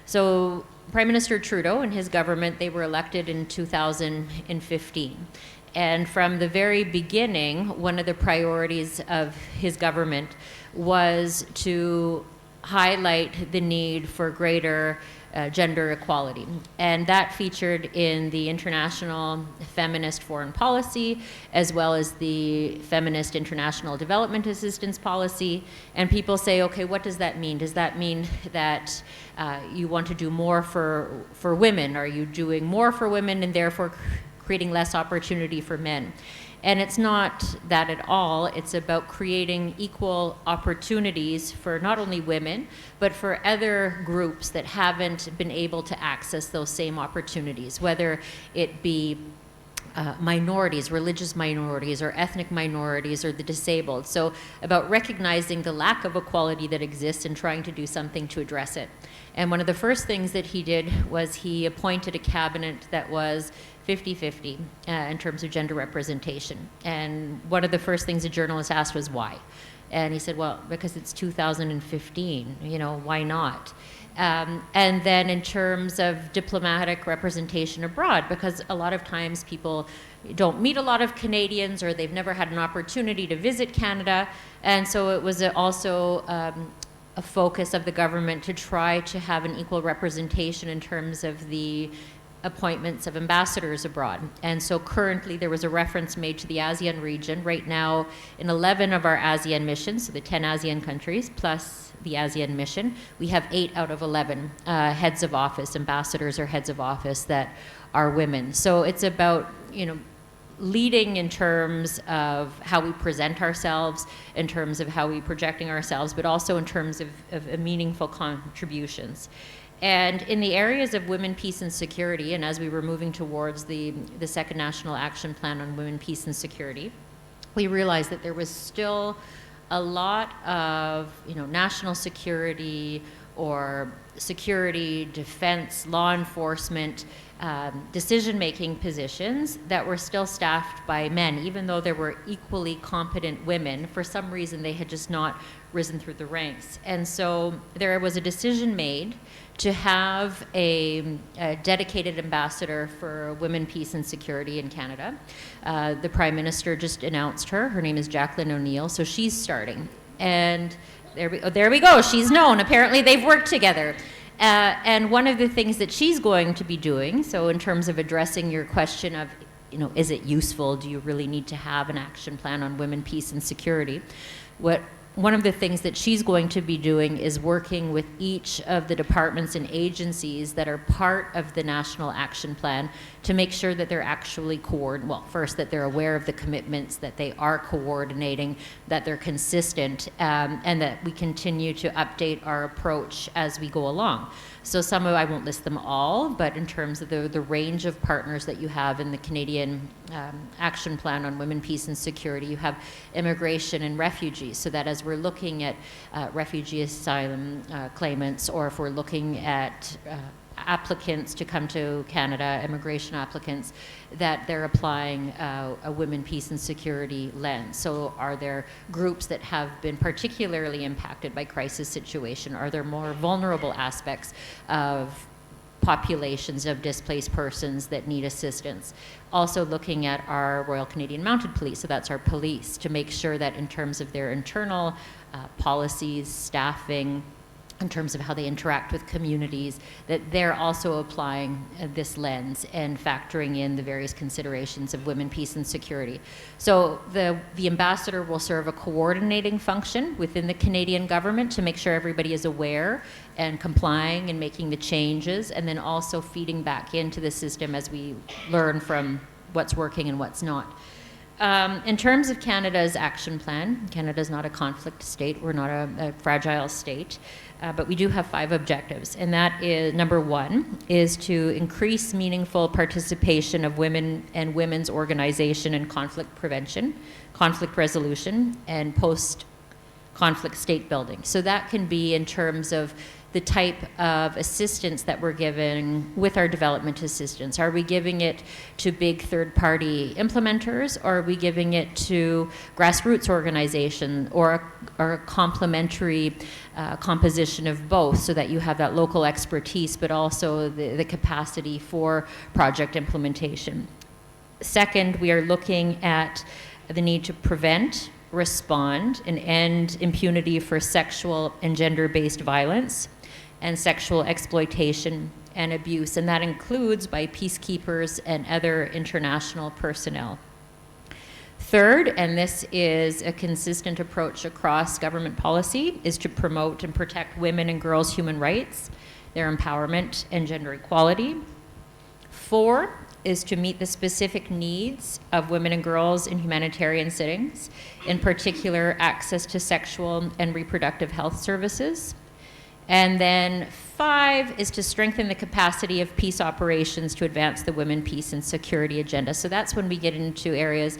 So Prime Minister Trudeau and his government, they were elected in 2015. And from the very beginning, one of the priorities of his government was to highlight the need for greater gender equality. And that featured in the international feminist foreign policy, as well as the feminist international development assistance policy. And people say, okay, what does that mean? Does that mean that you want to do more for women? Are you doing more for women and therefore creating less opportunity for men? And it's not that at all. It's about creating equal opportunities for not only women, but for other groups that haven't been able to access those same opportunities, whether it be minorities, religious minorities, or ethnic minorities, or the disabled. So about recognizing the lack of equality that exists and trying to do something to address it. And one of the first things that he did was he appointed a cabinet that was 50-50 in terms of gender representation. And one of the first things a journalist asked was why? And he said, well, because it's 2015, why not? And then in terms of diplomatic representation abroad, because a lot of times people don't meet a lot of Canadians or they've never had an opportunity to visit Canada. And so it was also a focus of the government to try to have an equal representation in terms of the appointments of ambassadors abroad. And so currently there was a reference made to the ASEAN region. Right now, in 11 of our ASEAN missions, so the 10 ASEAN countries plus the ASEAN mission, we have 8 out of 11 heads of office, ambassadors or heads of office that are women. So it's about, leading in terms of how we present ourselves, in terms of how we projecting ourselves, but also in terms of meaningful contributions. And in the areas of women, peace, and security, and as we were moving towards the second National Action Plan on Women, Peace, and Security, we realized that there was still a lot of national security or security, defense, law enforcement, decision-making positions that were still staffed by men, even though there were equally competent women. For some reason, they had just not risen through the ranks. And so there was a decision made to have a dedicated ambassador for women, peace, and security in Canada. The Prime Minister just announced her. Her name is Jacqueline O'Neill, so she's starting. And there we go. She's known. Apparently, they've worked together. And one of the things that she's going to be doing, so in terms of addressing your question of, is it useful? Do you really need to have an action plan on women, peace, and security? One of the things that she's going to be doing is working with each of the departments and agencies that are part of the National Action Plan to make sure that they're actually first, that they're aware of the commitments, that they are coordinating, that they're consistent, and that we continue to update our approach as we go along. So I won't list them all, but in terms of the range of partners that you have in the Canadian Action Plan on Women, Peace, and Security, you have immigration and refugees, so that as we're looking at refugee asylum claimants, or if we're looking at applicants to come to Canada, immigration applicants, that they're applying a women, peace, and security lens. So are there groups that have been particularly impacted by crisis situation? Are there more vulnerable aspects of populations of displaced persons that need assistance? Also looking at our Royal Canadian Mounted Police, so that's our police, to make sure that in terms of their internal policies, staffing, in terms of how they interact with communities, that they're also applying this lens and factoring in the various considerations of women, peace, and security. So the ambassador will serve a coordinating function within the Canadian government to make sure everybody is aware and complying and making the changes, and then also feeding back into the system as we learn from what's working and what's not. In terms of Canada's action plan, Canada's not a conflict state, we're not a fragile state, but we do have 5 objectives, and that is, number 1, is to increase meaningful participation of women and women's organization in conflict prevention, conflict resolution, and post-conflict state building. So that can be in terms of the type of assistance that we're giving with our development assistance. Are we giving it to big third-party implementers, or are we giving it to grassroots organization, or a complementary composition of both, so that you have that local expertise but also the capacity for project implementation? Second, we are looking at the need to prevent, respond, and end impunity for sexual and gender-based violence and sexual exploitation and abuse, and that includes by peacekeepers and other international personnel. Third, and this is a consistent approach across government policy, is to promote and protect women and girls' human rights, their empowerment, and gender equality. 4 is to meet the specific needs of women and girls in humanitarian settings, in particular access to sexual and reproductive health services. And then 5 is to strengthen the capacity of peace operations to advance the women, peace, and security agenda. So that's when we get into areas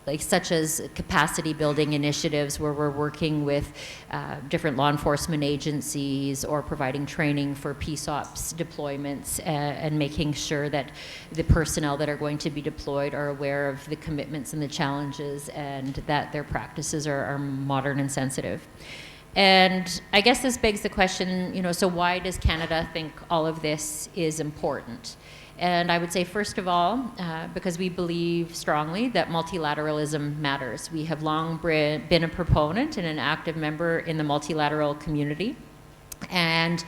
like such as capacity building initiatives, where we're working with different law enforcement agencies or providing training for peace ops deployments, and making sure that the personnel that are going to be deployed are aware of the commitments and the challenges, and that their practices are modern and sensitive. And I guess this begs the question, so why does Canada think all of this is important? And I would say, first of all, because we believe strongly that multilateralism matters. We have long been a proponent and an active member in the multilateral community. And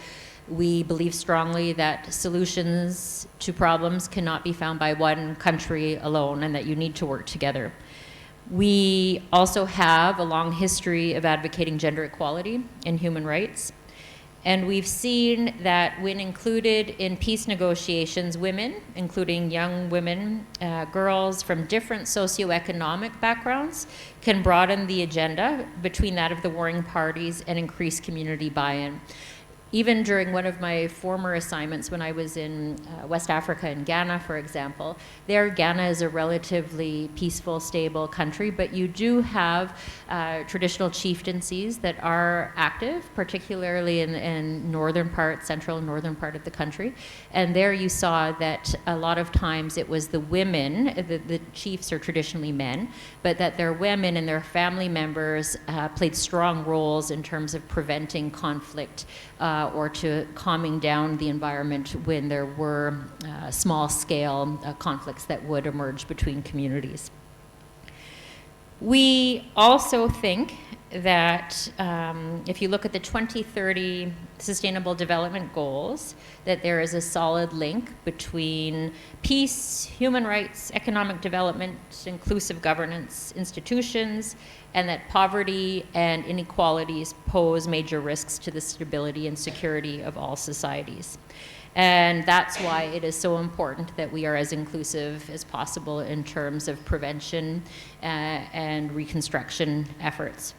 we believe strongly that solutions to problems cannot be found by one country alone, and that you need to work together. We also have a long history of advocating gender equality and human rights. And we've seen that when included in peace negotiations, women, including young women, girls from different socioeconomic backgrounds, can broaden the agenda between that of the warring parties and increase community buy-in. Even during one of my former assignments when I was in West Africa and Ghana, for example, Ghana is a relatively peaceful, stable country, but you do have traditional chieftaincies that are active, particularly in northern part, central and northern part of the country. And there you saw that a lot of times it was the women, the chiefs are traditionally men, but that their women and their family members played strong roles in terms of preventing conflict, or to calming down the environment when there were small-scale conflicts that would emerge between communities. We also think that if you look at the 2030 Sustainable Development Goals, that there is a solid link between peace, human rights, economic development, inclusive governance, institutions, and that poverty and inequalities pose major risks to the stability and security of all societies. And that's why it is so important that we are as inclusive as possible in terms of prevention and reconstruction efforts.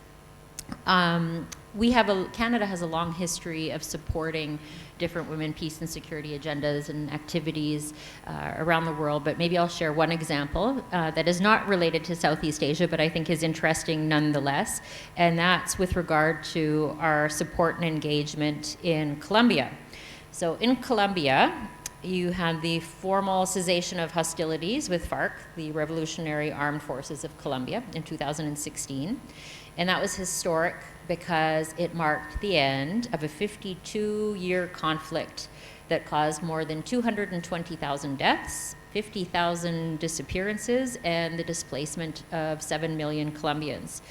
Canada has a long history of supporting different women, peace, and security agendas and activities around the world, but maybe I'll share one example that is not related to Southeast Asia, but I think is interesting nonetheless, and that's with regard to our support and engagement in Colombia. So in Colombia, you had the formal cessation of hostilities with FARC, the Revolutionary Armed Forces of Colombia, in 2016. And that was historic because it marked the end of a 52-year conflict that caused more than 220,000 deaths, 50,000 disappearances, and the displacement of 7 million Colombians.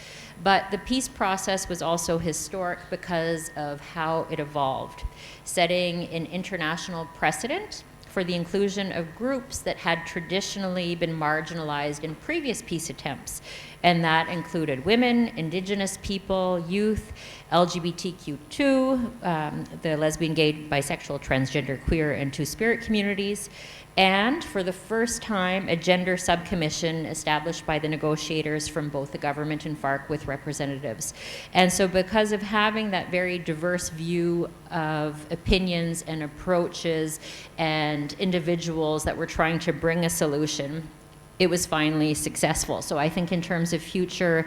But the peace process was also historic because of how it evolved, setting an international precedent for the inclusion of groups that had traditionally been marginalized in previous peace attempts. And that included women, indigenous people, youth, LGBTQ2, the lesbian, gay, bisexual, transgender, queer, and two-spirit communities, and for the first time, a gender subcommission established by the negotiators from both the government and FARC with representatives. And so because of having that very diverse view of opinions and approaches and individuals that were trying to bring a solution, it was finally successful. So I think in terms of future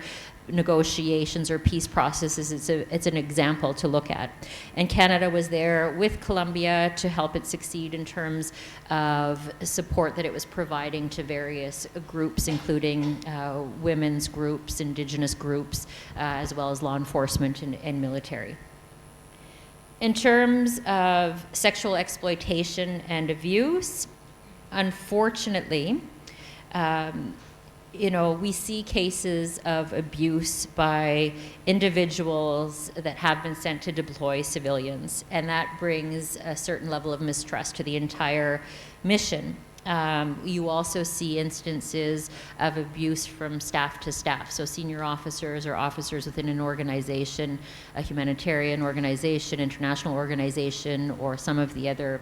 negotiations or peace processes, it's an example to look at. And Canada was there with Colombia to help it succeed in terms of support that it was providing to various groups, including women's groups, indigenous groups, as well as law enforcement and military. In terms of sexual exploitation and abuse, unfortunately, we see cases of abuse by individuals that have been sent to deploy civilians, and that brings a certain level of mistrust to the entire mission. You also see instances of abuse from staff to staff, so senior officers or officers within an organization, a humanitarian organization, international organization, or some of the other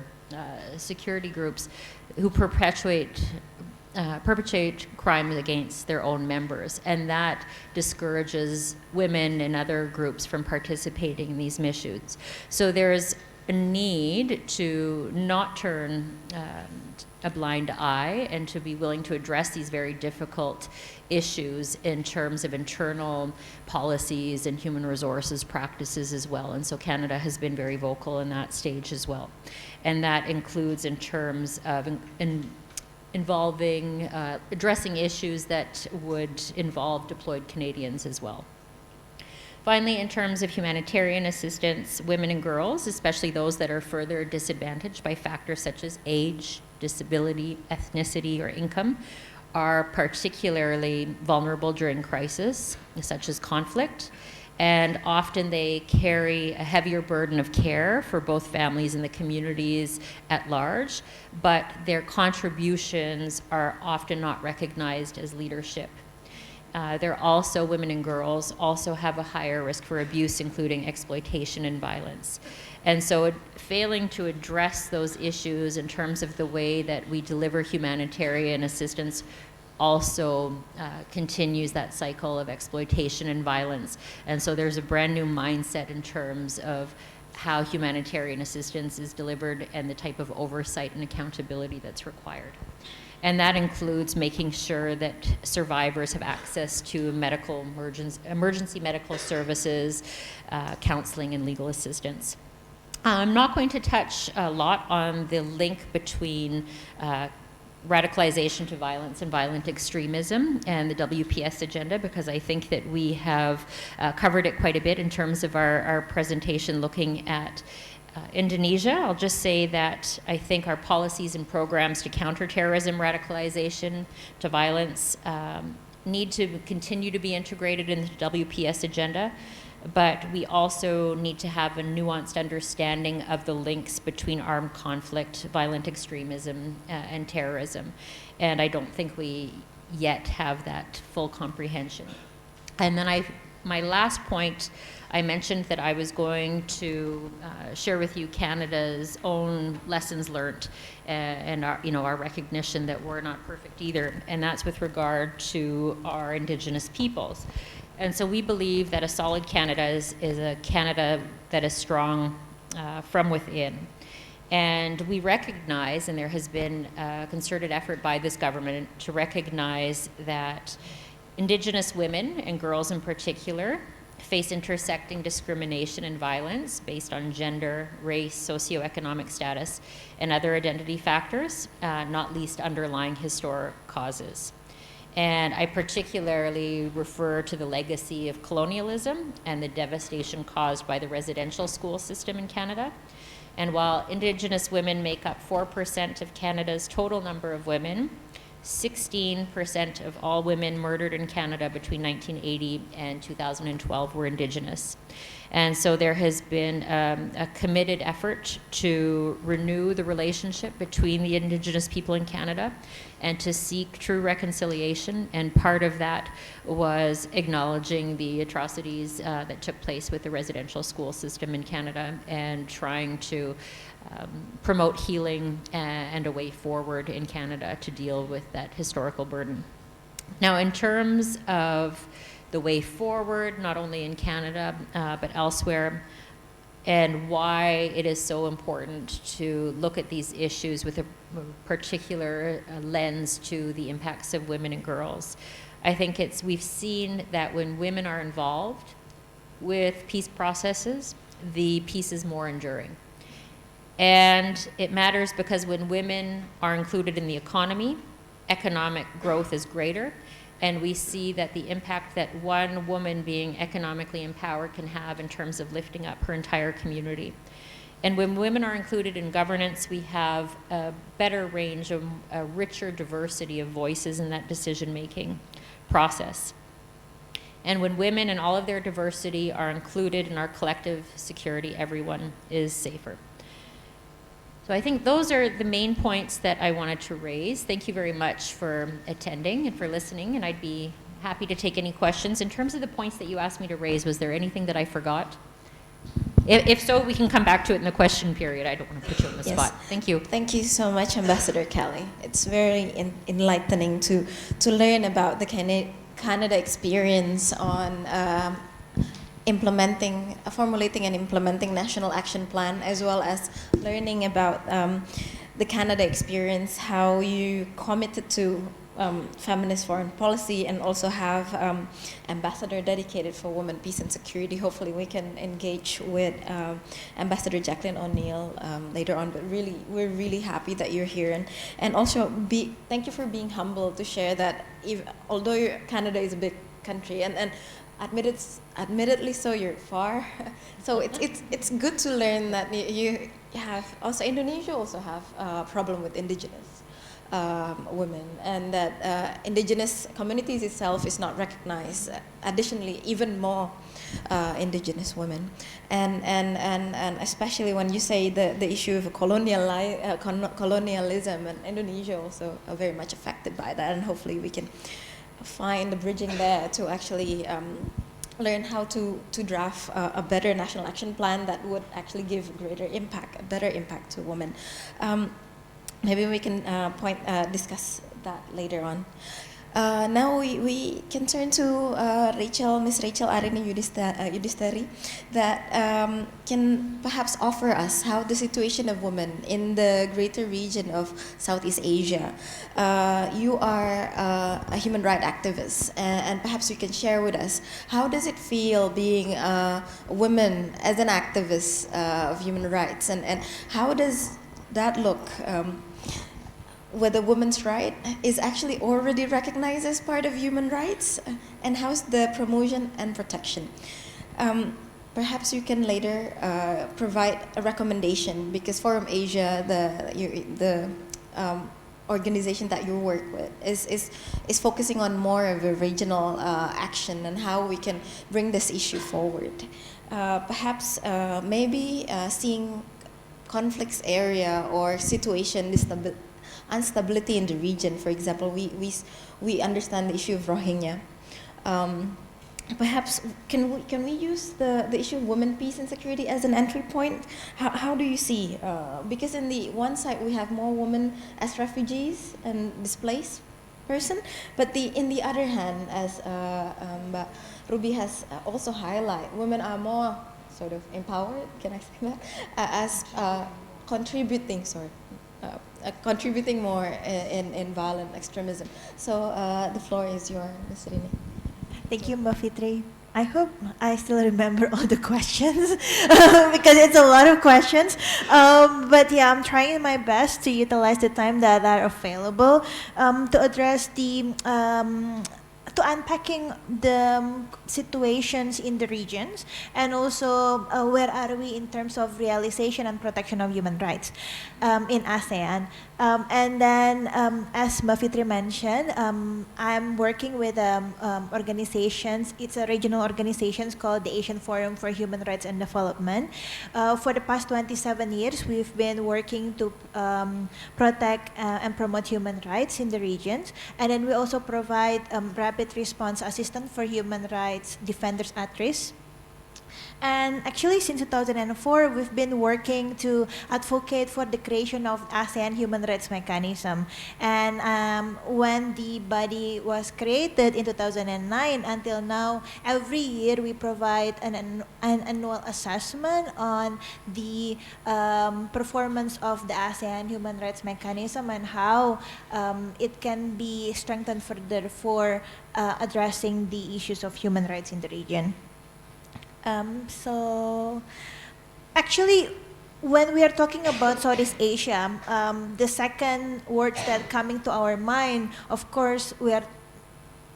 security groups who perpetrate crimes against their own members, and that discourages women and other groups from participating in these missions. So there's a need to not turn a blind eye and to be willing to address these very difficult issues in terms of internal policies and human resources practices as well. And so Canada has been very vocal in that stage as well. And that includes in terms of involving, addressing issues that would involve deployed Canadians as well. Finally, in terms of humanitarian assistance, women and girls, especially those that are further disadvantaged by factors such as age, disability, ethnicity, or income, are particularly vulnerable during crisis, such as conflict. And often they carry a heavier burden of care for both families and the communities at large, but their contributions are often not recognized as leadership. They're also, women and girls also have a higher risk for abuse, including exploitation and violence. And so failing to address those issues in terms of the way that we deliver humanitarian assistance also continues that cycle of exploitation and violence. And so there's a brand new mindset in terms of how humanitarian assistance is delivered and the type of oversight and accountability that's required. And that includes making sure that survivors have access to emergency medical services, counseling, and legal assistance. I'm not going to touch a lot on the link between radicalization to violence and violent extremism and the WPS agenda, because I think that we have covered it quite a bit in terms of our presentation looking at Indonesia. I'll just say that I think our policies and programs to counter terrorism, radicalization to violence need to continue to be integrated in the WPS agenda. But we also need to have a nuanced understanding of the links between armed conflict, violent extremism, and terrorism. And I don't think we yet have that full comprehension. And then my last point, I mentioned that I was going to share with you Canada's own lessons learned and our recognition that we're not perfect either. And that's with regard to our Indigenous peoples. And so we believe that a solid Canada is a Canada that is strong from within. And we recognize, and there has been a concerted effort by this government to recognize that Indigenous women and girls in particular face intersecting discrimination and violence based on gender, race, socioeconomic status, and other identity factors, not least underlying historic causes. And I particularly refer to the legacy of colonialism and the devastation caused by the residential school system in Canada. And while Indigenous women make up 4% of Canada's total number of women, 16% of all women murdered in Canada between 1980 and 2012 were Indigenous. And so there has been a committed effort to renew the relationship between the Indigenous people in Canada and to seek true reconciliation. And part of that was acknowledging the atrocities that took place with the residential school system in Canada and trying to promote healing and a way forward in Canada to deal with that historical burden. Now, in terms of the way forward, not only in Canada, but elsewhere, and why it is so important to look at these issues with a particular lens to the impacts of women and girls. I think we've seen that when women are involved with peace processes, the peace is more enduring. And it matters because when women are included in the economy, economic growth is greater, and we see that the impact that one woman being economically empowered can have in terms of lifting up her entire community. And when women are included in governance, we have a better range, a richer diversity of voices in that decision-making process. And when women and all of their diversity are included in our collective security, everyone is safer. So I think those are the main points that I wanted to raise. Thank you very much for attending and for listening, and I'd be happy to take any questions. In terms of the points that you asked me to raise, was there anything that I forgot? If so, we can come back to it in the question period. I don't want to put you on the spot. Thank you. Thank you so much, Ambassador Kelly. It's very enlightening to learn about the Canada experience on formulating and implementing national action plan, as well as learning about the Canada experience, how you committed to feminist foreign policy, and also have ambassador dedicated for women, peace and security. Hopefully we can engage with Ambassador Jacqueline O'Neill later on, but really, we're really happy that you're here. And also thank you for being humble to share that although Canada is a big country, and admittedly so, you're far. So it's good to learn that you have also, Indonesia also have a problem with indigenous women, and that indigenous communities itself is not recognized. Additionally, even more indigenous women, and especially when you say the issue of colonialism, and Indonesia also are very much affected by that, and hopefully we can find the bridging there to actually learn how to draft a better national action plan that would actually give a better impact to women. Maybe we can discuss that later on. Now we can turn to Miss Rachel Arini Yudhisteri, that can perhaps offer us how the situation of women in the greater region of Southeast Asia. You are a human rights activist, and perhaps you can share with us, how does it feel being a woman as an activist of human rights, and how does that look? Whether women's right is actually already recognized as part of human rights, and how's the promotion and protection? Perhaps you can later provide a recommendation, because Forum Asia, the organization that you work with, is focusing on more of a regional action and how we can bring this issue forward. Perhaps maybe seeing conflicts area or situation instability in the region. For example, we understand the issue of Rohingya. Perhaps can we use the issue of women, peace and security as an entry point? How do you see? Because in the one side we have more women as refugees and displaced person, but in the other hand, as Ruby has also highlighted, women are more sort of empowered. Can I say that? As contributing more in violent extremism. So the floor is yours, Ms. Rini. Thank you, Mbak Fitri. I hope I still remember all the questions because it's a lot of questions. But yeah, I'm trying my best to utilize the time that are available to address to unpacking the situations in the regions, and also where are we in terms of realization and protection of human rights in ASEAN. And then, as Mbak Fitri mentioned, I'm working with organizations. It's a regional organization called the Asian Forum for Human Rights and Development. For the past 27 years, we've been working to protect and promote human rights in the regions. And then we also provide rapid response assistance for human rights defenders at risk. And actually, since 2004, we've been working to advocate for the creation of ASEAN human rights mechanism. And when the body was created in 2009 until now, every year we provide an annual assessment on the performance of the ASEAN human rights mechanism and how it can be strengthened further for addressing the issues of human rights in the region. So actually, when we are talking about Southeast Asia, the second words that coming to our mind, of course, we are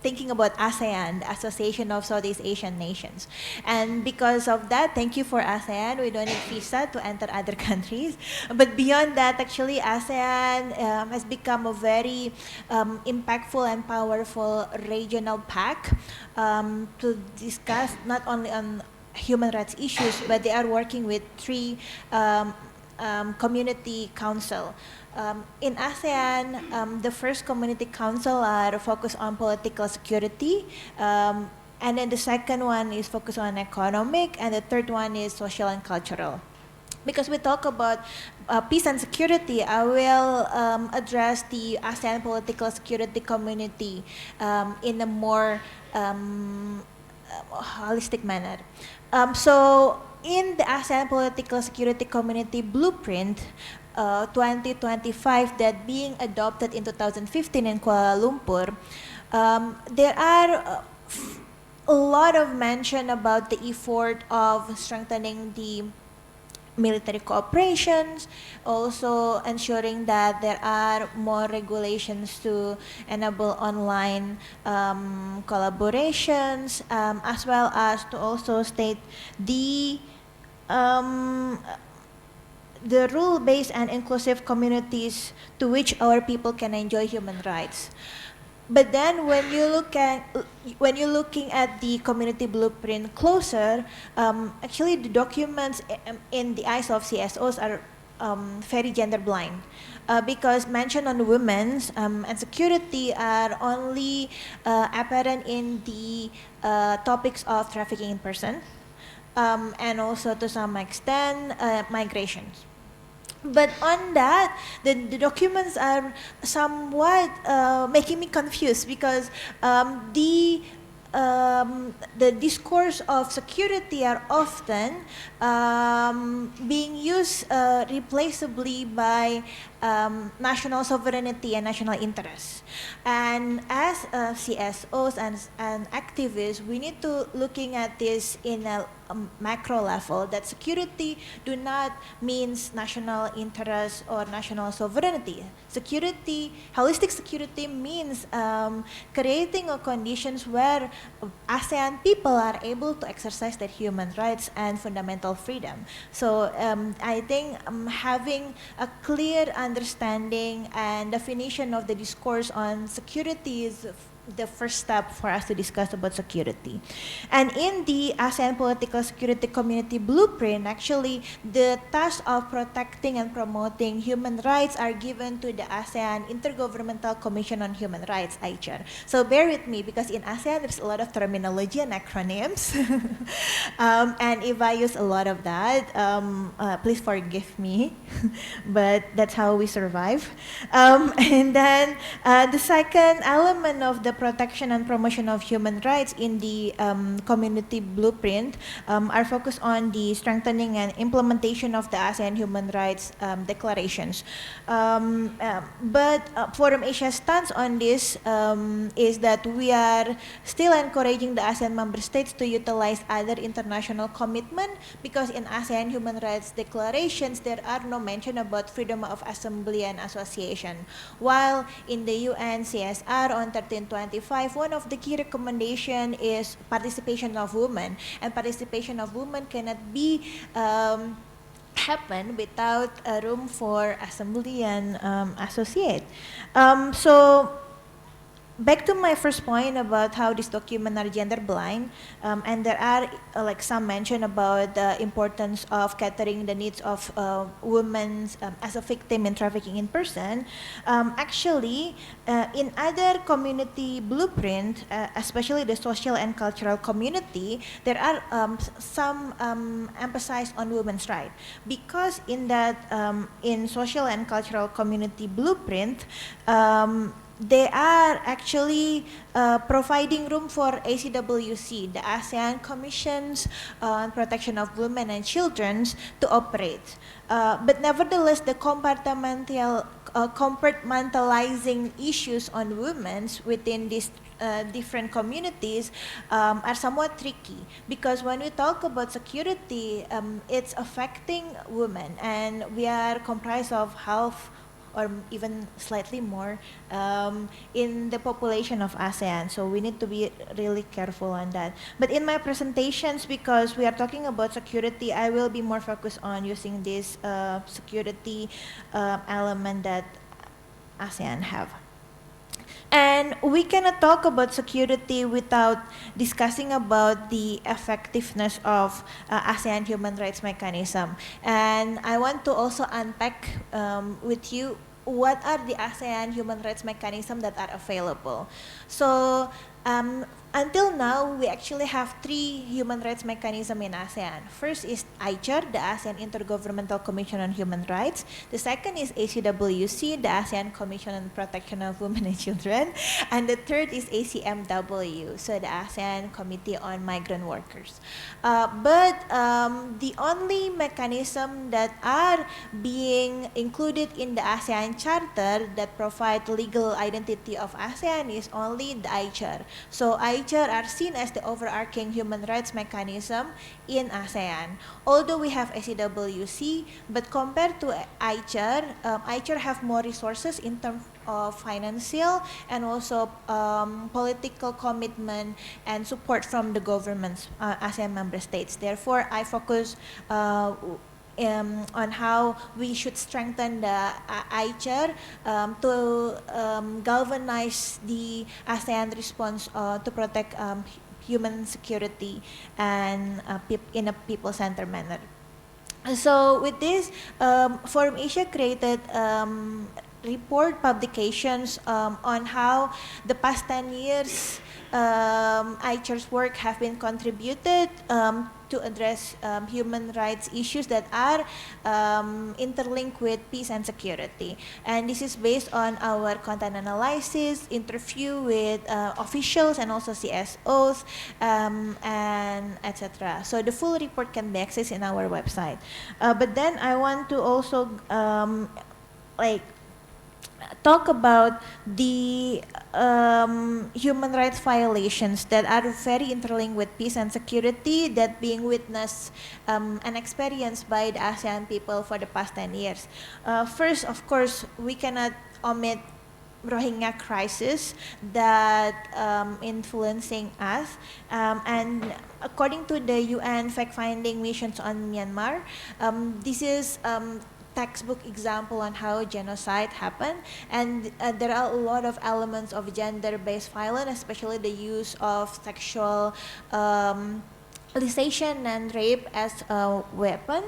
thinking about ASEAN, the Association of Southeast Asian Nations. And because of that, thank you for ASEAN. We don't need visa to enter other countries. But beyond that, actually, ASEAN has become a very impactful and powerful regional pact to discuss not only on human rights issues, but they are working with three community council. In ASEAN, the first community council are focused on political security, and then the second one is focused on economic, and the third one is social and cultural. Because we talk about peace and security, I will address the ASEAN political security community in a more holistic manner. So in the ASEAN political security community blueprint 2025 that being adopted in 2015 in Kuala Lumpur, there are a lot of mention about the effort of strengthening the military cooperations, also ensuring that there are more regulations to enable online collaborations, as well as to also state the rule-based and inclusive communities to which our people can enjoy human rights. But then when you're looking at the community blueprint closer, actually the documents in the eyes of CSOs are very gender blind. Because mention on women's and security are only apparent in the topics of trafficking in person, and also to some extent migrations. But on that, the documents are somewhat making me confused because the discourse of security are often being used replaceably by national sovereignty and national interests. And as CSOs and activists, we need to looking at this in a macro level, that security do not means national interest or national sovereignty. Security, holistic security means creating a conditions where ASEAN people are able to exercise their human rights and fundamental freedom. So I think having a clear understanding and definition of the discourse on security is the first step for us to discuss about security. And in the ASEAN Political Security Community Blueprint, actually, the task of protecting and promoting human rights are given to the ASEAN Intergovernmental Commission on Human Rights, ICHR. So bear with me, because in ASEAN, there's a lot of terminology and acronyms. And if I use a lot of that, please forgive me, but that's how we survive. And then the second element of the protection and promotion of human rights in the community blueprint are focused on the strengthening and implementation of the ASEAN human rights declarations. But Forum Asia's stance on this is that we are still encouraging the ASEAN member states to utilize other international commitment, because in ASEAN human rights declarations there are no mention about freedom of assembly and association, while in the UN CSR on 1325, one of the key recommendation is participation of women, and participation of women cannot be happen without a room for assembly and associate. So back to my first point about how this document are gender blind, and there are like some mention about the importance of catering the needs of women as a victim in trafficking in person. Actually, in other community blueprint, especially the social and cultural community, there are some emphasis on women's rights, because in that in social and cultural community blueprint, they are actually providing room for ACWC, the ASEAN Commissions on Protection of Women and Children, to operate. But nevertheless, the compartmentalizing issues on women within these different communities are somewhat tricky, because when we talk about security, it's affecting women, and we are comprised of half or even slightly more in the population of ASEAN. So we need to be really careful on that. But in my presentations, because we are talking about security, I will be more focused on using this security element that ASEAN have. And we cannot talk about security without discussing about the effectiveness of ASEAN human rights mechanism. And I want to also unpack with you what are the ASEAN human rights mechanism that are available. So until now, we actually have 3 human rights mechanisms in ASEAN. First is ICHR, the ASEAN Intergovernmental Commission on Human Rights. The second is ACWC, the ASEAN Commission on Protection of Women and Children. And the third is ACMW, so the ASEAN Committee on Migrant Workers. But the only mechanism that are being included in the ASEAN Charter that provide legal identity of ASEAN is only the ICHR. So ICHR are seen as the overarching human rights mechanism in ASEAN. Although we have ACWC, but compared to ICHR, ICHR have more resources in terms of financial and also political commitment and support from the governments, ASEAN member states. Therefore, I focus on how we should strengthen the ICHR to galvanize the ASEAN response to protect human security and in a people-centered manner. So with this, Forum Asia created report publications on how the past 10 years ICHR's work have been contributed to address human rights issues that are interlinked with peace and security. And this is based on our content analysis, interview with officials and also CSOs, and etc. So the full report can be accessed in our website. But then I want to also talk about the human rights violations that are very interlinked with peace and security that being witnessed and experienced by the ASEAN people for the past 10 years. First, of course, we cannot omit Rohingya crisis that influencing us, and according to the UN fact-finding missions on Myanmar, this is textbook example on how genocide happened, and there are a lot of elements of gender-based violence, especially the use of sexual molestation and rape as a weapon.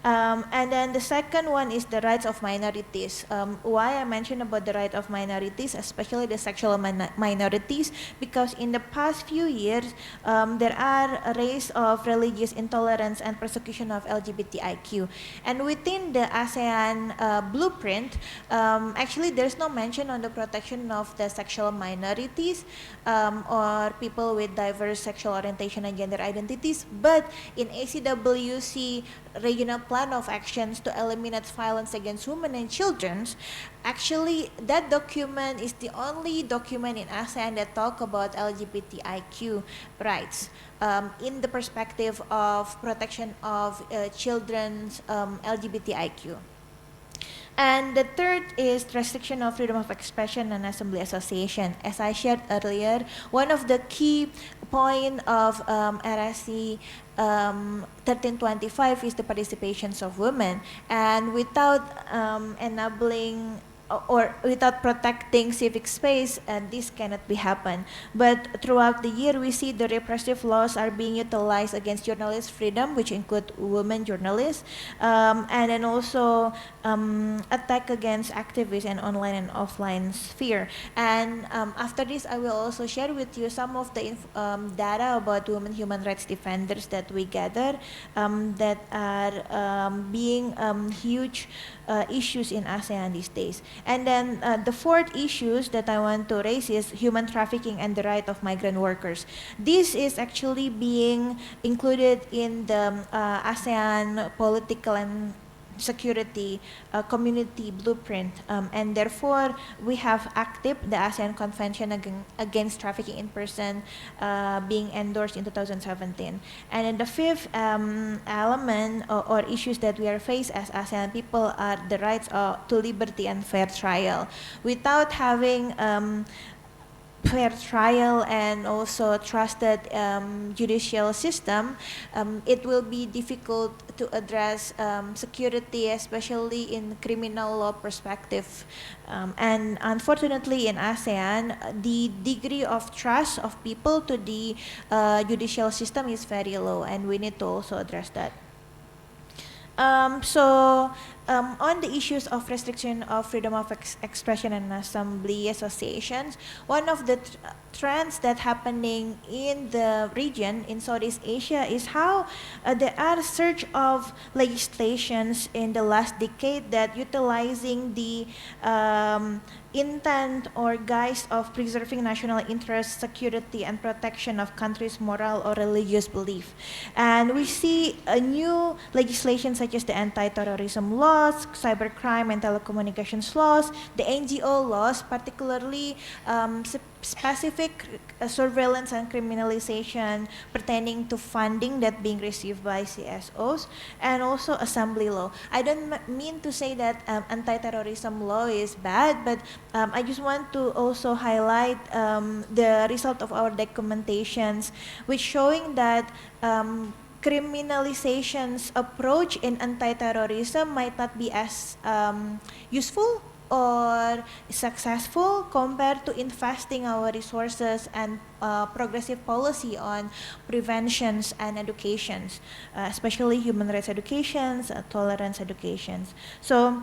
And then the second one is the rights of minorities. Why I mentioned about the right of minorities, especially the sexual minorities, because in the past few years, there are a rise of religious intolerance and persecution of LGBTIQ. And within the ASEAN blueprint, actually there's no mention on the protection of the sexual minorities or people with diverse sexual orientation and gender identities, but in ACWC regional plan of actions to eliminate violence against women and children, actually that document is the only document in ASEAN that talk about LGBTIQ rights in the perspective of protection of children's LGBTIQ. And the third is restriction of freedom of expression and assembly association. As I shared earlier, one of the key point of RSC 1325 is the participations of women. And without enabling or without protecting civic space, this cannot be happen. But throughout the year, we see the repressive laws are being utilized against journalist freedom, which include women journalists, and then also attack against activists and online and offline sphere. And after this, I will also share with you some of the data about women human rights defenders that we gather that are being huge issues in ASEAN these days. And then the fourth issues that I want to raise is human trafficking and the right of migrant workers. This is actually being included in the ASEAN political and security community blueprint, and therefore we have active the ASEAN Convention against Trafficking in Person being endorsed in 2017. And then the fifth element or issues that we are faced as ASEAN people are the rights to liberty and fair trial. Without having fair trial and also trusted judicial system, it will be difficult to address security, especially in criminal law perspective. And unfortunately in ASEAN, the degree of trust of people to the judicial system is very low, and we need to also address that. On the issues of restriction of freedom of expression and assembly associations, one of the trends that happening in the region in Southeast Asia is how there are surge of legislations in the last decade that utilizing the intent or guise of preserving national interest, security, and protection of country's moral or religious belief. And we see a new legislation such as the anti-terrorism laws, cybercrime and telecommunications laws, the NGO laws, particularly specific surveillance and criminalization pertaining to funding that being received by CSOs, and also assembly law. I don't mean to say that anti-terrorism law is bad, but I just want to also highlight the result of our documentations, which showing that criminalization's approach in anti-terrorism might not be as useful or successful compared to investing our resources and progressive policy on preventions and educations, especially human rights educations, tolerance educations. So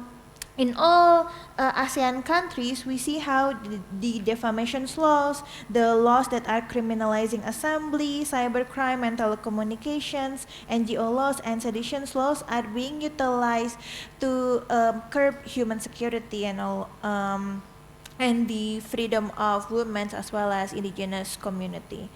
in all ASEAN countries, we see how the defamation laws, the laws that are criminalizing assembly, cybercrime and telecommunications, NGO laws, and sedition laws are being utilized to curb human security and all, and the freedom of women as well as indigenous community.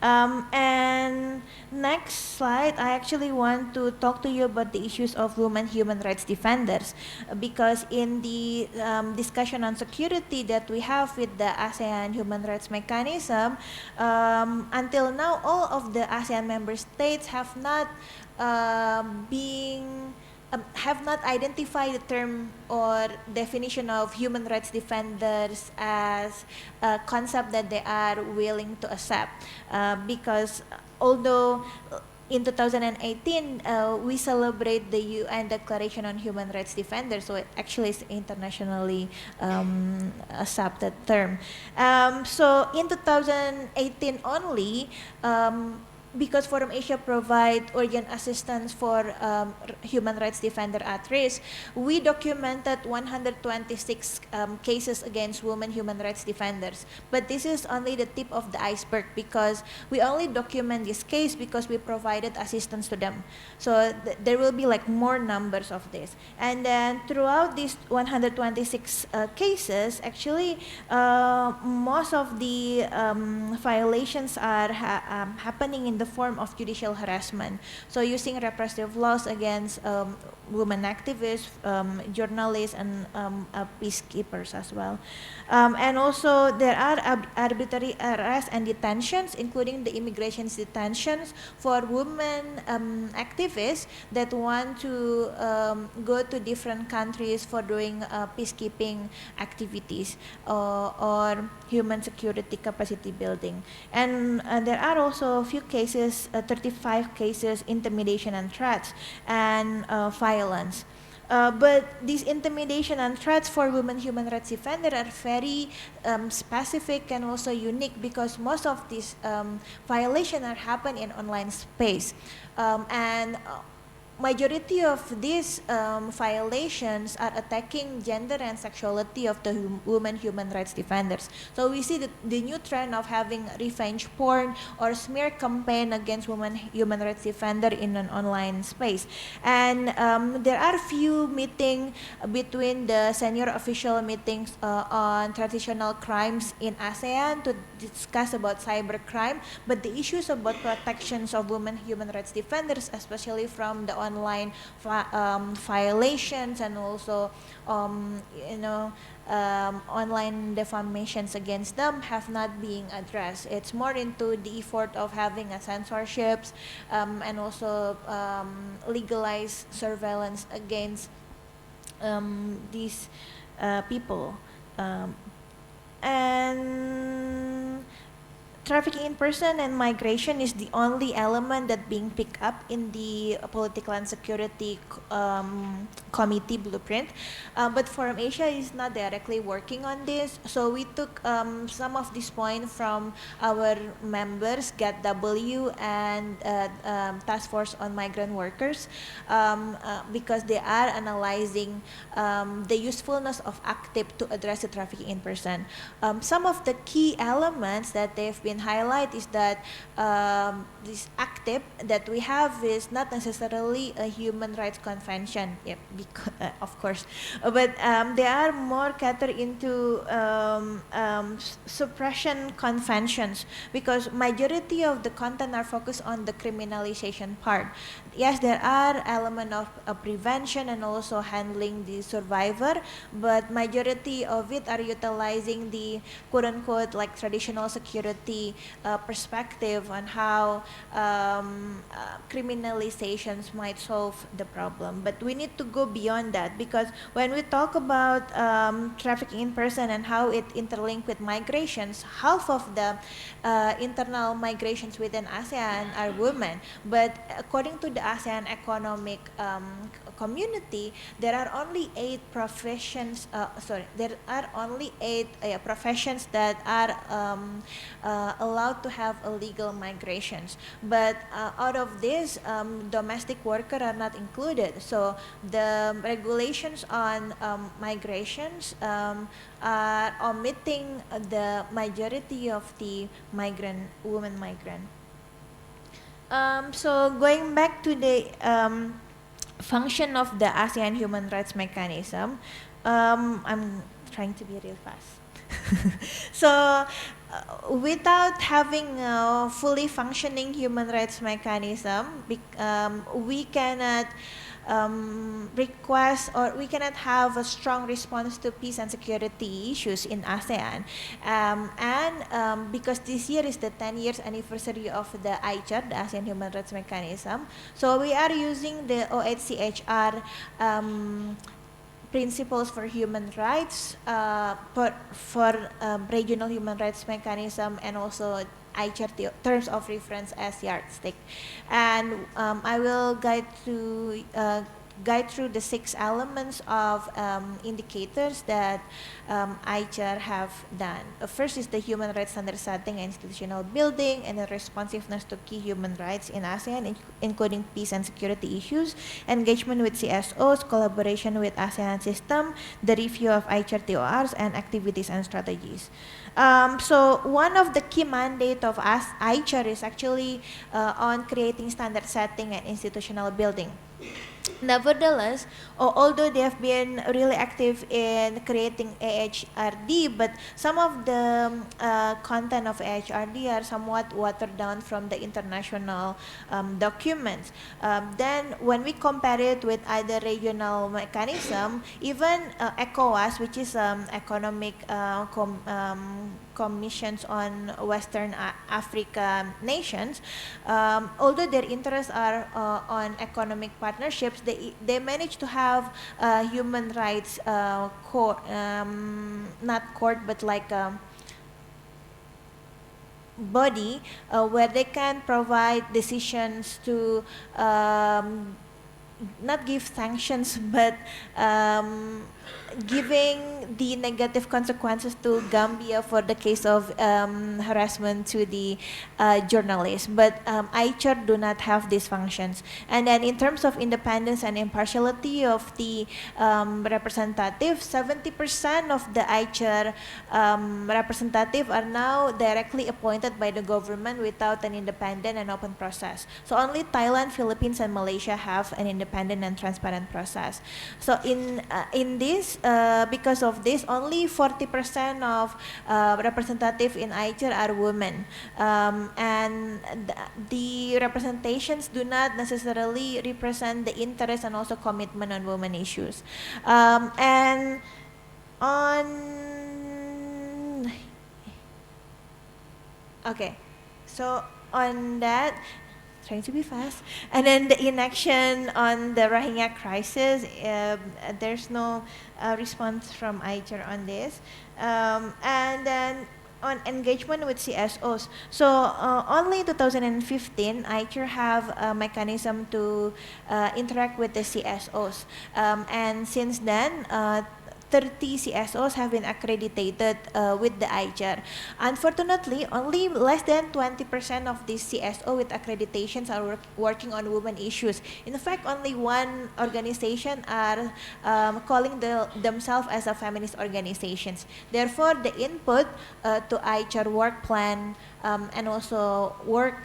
And next slide, I actually want to talk to you about the issues of women human rights defenders, because in the discussion on security that we have with the ASEAN human rights mechanism, until now all of the ASEAN member states have not identified the term or definition of human rights defenders as a concept that they are willing to accept, because although in 2018 we celebrate the UN Declaration on Human Rights Defenders, so it actually is internationally accepted term. So in 2018 only, because Forum Asia provide urgent assistance for human rights defender at risk, we documented 126 cases against women human rights defenders. But this is only the tip of the iceberg, because we only document this case because we provided assistance to them. So there will be like more numbers of this. And then throughout these 126 cases, actually most of the violations are happening in the form of judicial harassment. So using repressive laws against women activists, journalists, and peacekeepers as well. And also there are arbitrary arrests and detentions, including the immigration detentions for women activists that want to go to different countries for doing peacekeeping activities or human security capacity building. And there are also a few cases, 35 cases, intimidation and threats and violence. But these intimidation and threats for women human rights defenders are very specific and also unique because most of these violations are happen in online space. And majority of these violations are attacking gender and sexuality of the women human rights defenders. So we see the new trend of having revenge porn or smear campaign against women human rights defender in an online space. And there are few meetings between the senior official meetings on traditional crimes in ASEAN to discuss about cybercrime, but the issues about protections of women human rights defenders, especially from the online violations and also online defamations against them have not been addressed. It's more into the effort of having a censorships and also legalized surveillance against these people. And trafficking in person and migration is the only element that being picked up in the political and security committee blueprint. But Forum Asia is not directly working on this. So we took some of this point from our members, GATW and Task Force on Migrant Workers, because they are analyzing the usefulness of ACTIP to address the trafficking in person. Some of the key elements that they've been highlight is that this ACTIP that we have is not necessarily a human rights convention, of course, but they are more catered into suppression conventions because majority of the content are focused on the criminalization part. Yes, there are element of prevention and also handling the survivor, but majority of it are utilizing the quote-unquote like traditional security perspective on how criminalizations might solve the problem. But we need to go beyond that because when we talk about trafficking in person and how it interlinked with migrations, half of the internal migrations within ASEAN are women. But according to the ASEAN Economic Community, there are only 8 professions. There are only 8 professions that are allowed to have illegal migrations. But out of this, domestic workers are not included. So the regulations on migrations are omitting the majority of the women migrant. So going back to the function of the ASEAN human rights mechanism, I'm trying to be real fast. So without having a fully functioning human rights mechanism, we cannot request or we cannot have a strong response to peace and security issues in ASEAN. And because this year is the 10 years anniversary of the ICHR, the ASEAN Human Rights Mechanism, so we are using the OHCHR principles for human rights for regional human rights mechanism and also ICHR terms of reference as yardstick. And I will guide through the 6 elements of indicators that ICHR have done. First is the human rights standard setting and institutional building and the responsiveness to key human rights in ASEAN, including peace and security issues, engagement with CSOs, collaboration with ASEAN system, the review of ICHR TORs, and activities and strategies. So one of the key mandate of ICHR is actually on creating standard setting and institutional building. Nevertheless, although they have been really active in creating AHRD, but some of the content of AHRD are somewhat watered down from the international documents. Then when we compare it with other regional mechanism, even ECOWAS, which is economic commissions on Western Africa nations, although their interests are on economic partnerships, they manage to have human rights court, not court, but like a body where they can provide decisions to not give sanctions, but giving the negative consequences to Gambia for the case of harassment to the journalists. But ICHR do not have these functions. And then in terms of independence and impartiality of the representative, 70% of the ICHR representative are now directly appointed by the government without an independent and open process. So only Thailand, Philippines, and Malaysia have an independent and transparent process. So in this, because of this, only 40% of representative in ICHR are women, and the representations do not necessarily represent the interest and also commitment on women issues, and on okay, so on that, trying to be fast. And then the inaction on the Rohingya crisis, there's no response from ICHR on this. And then on engagement with CSOs. So only 2015, ICHR have a mechanism to interact with the CSOs. And since then, 30 CSOs have been accredited with the ICHR. Unfortunately, only less than 20% of these CSO with accreditations are working on women issues. In fact, only one organization are calling themselves as a feminist organizations. Therefore, the input to ICHR work plan and also work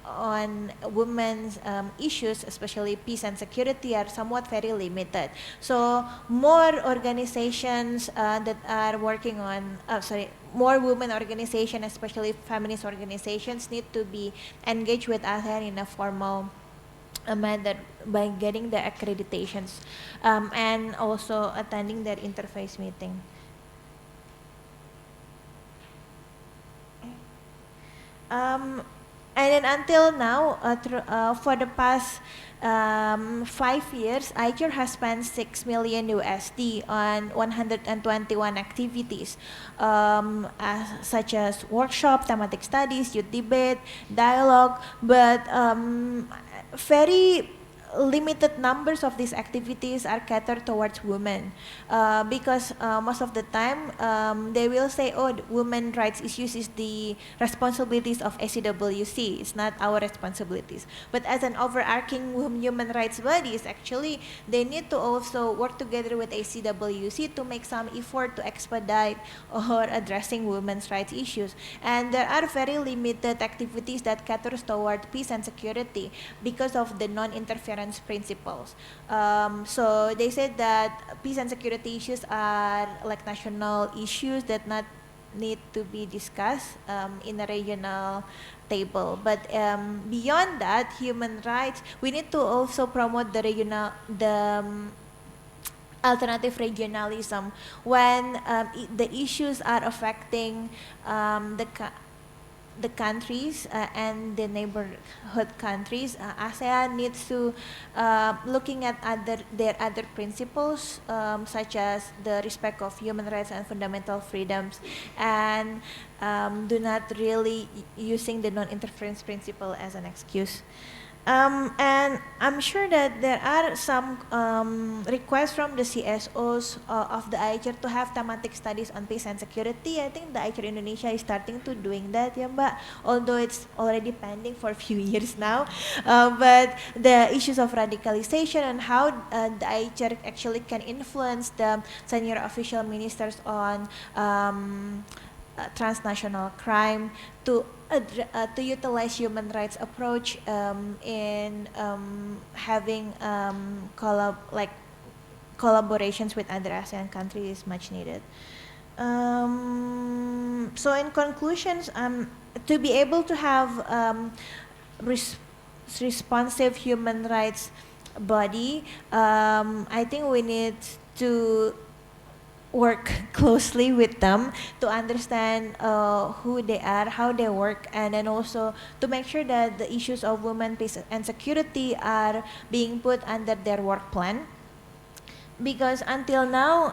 on women's issues, especially peace and security, are somewhat very limited. So more organizations that are working on, more women organizations, especially feminist organizations, need to be engaged with ASEAN in a formal manner by getting the accreditations and also attending their interface meeting. And then until now, for the past 5 years, ICHR has spent $6 million USD on 121 activities, such as workshop, thematic studies, youth debate, dialogue, but very limited numbers of these activities are catered towards women, because most of the time they will say, oh, women rights issues is the responsibilities of ACWC, it's not our responsibilities. But as an overarching human rights bodies, actually they need to also work together with ACWC to make some effort to expedite or addressing women's rights issues. And there are very limited activities that caters toward peace and security because of the non-interference principles. So they said that peace and security issues are like national issues that not need to be discussed in a regional table. But beyond that, human rights, we need to also promote the regional, alternative regionalism when the issues are affecting the countries and the neighborhood countries. ASEAN needs to looking at their other principles, such as the respect of human rights and fundamental freedoms, and do not really using the non-interference principle as an excuse. And I'm sure that there are some requests from the CSOs of the ICHR to have thematic studies on peace and security. I think the ICHR Indonesia is starting to doing that, yeah, Mbak, although it's already pending for a few years now. But the issues of radicalization and how the ICHR actually can influence the senior official ministers on transnational crime to utilize human rights approach in having collaborations with other ASEAN countries is much needed. So in conclusions, to be able to have responsive human rights body, I think we need to work closely with them to understand who they are, how they work, and then also to make sure that the issues of women, peace, and security are being put under their work plan. Because until now,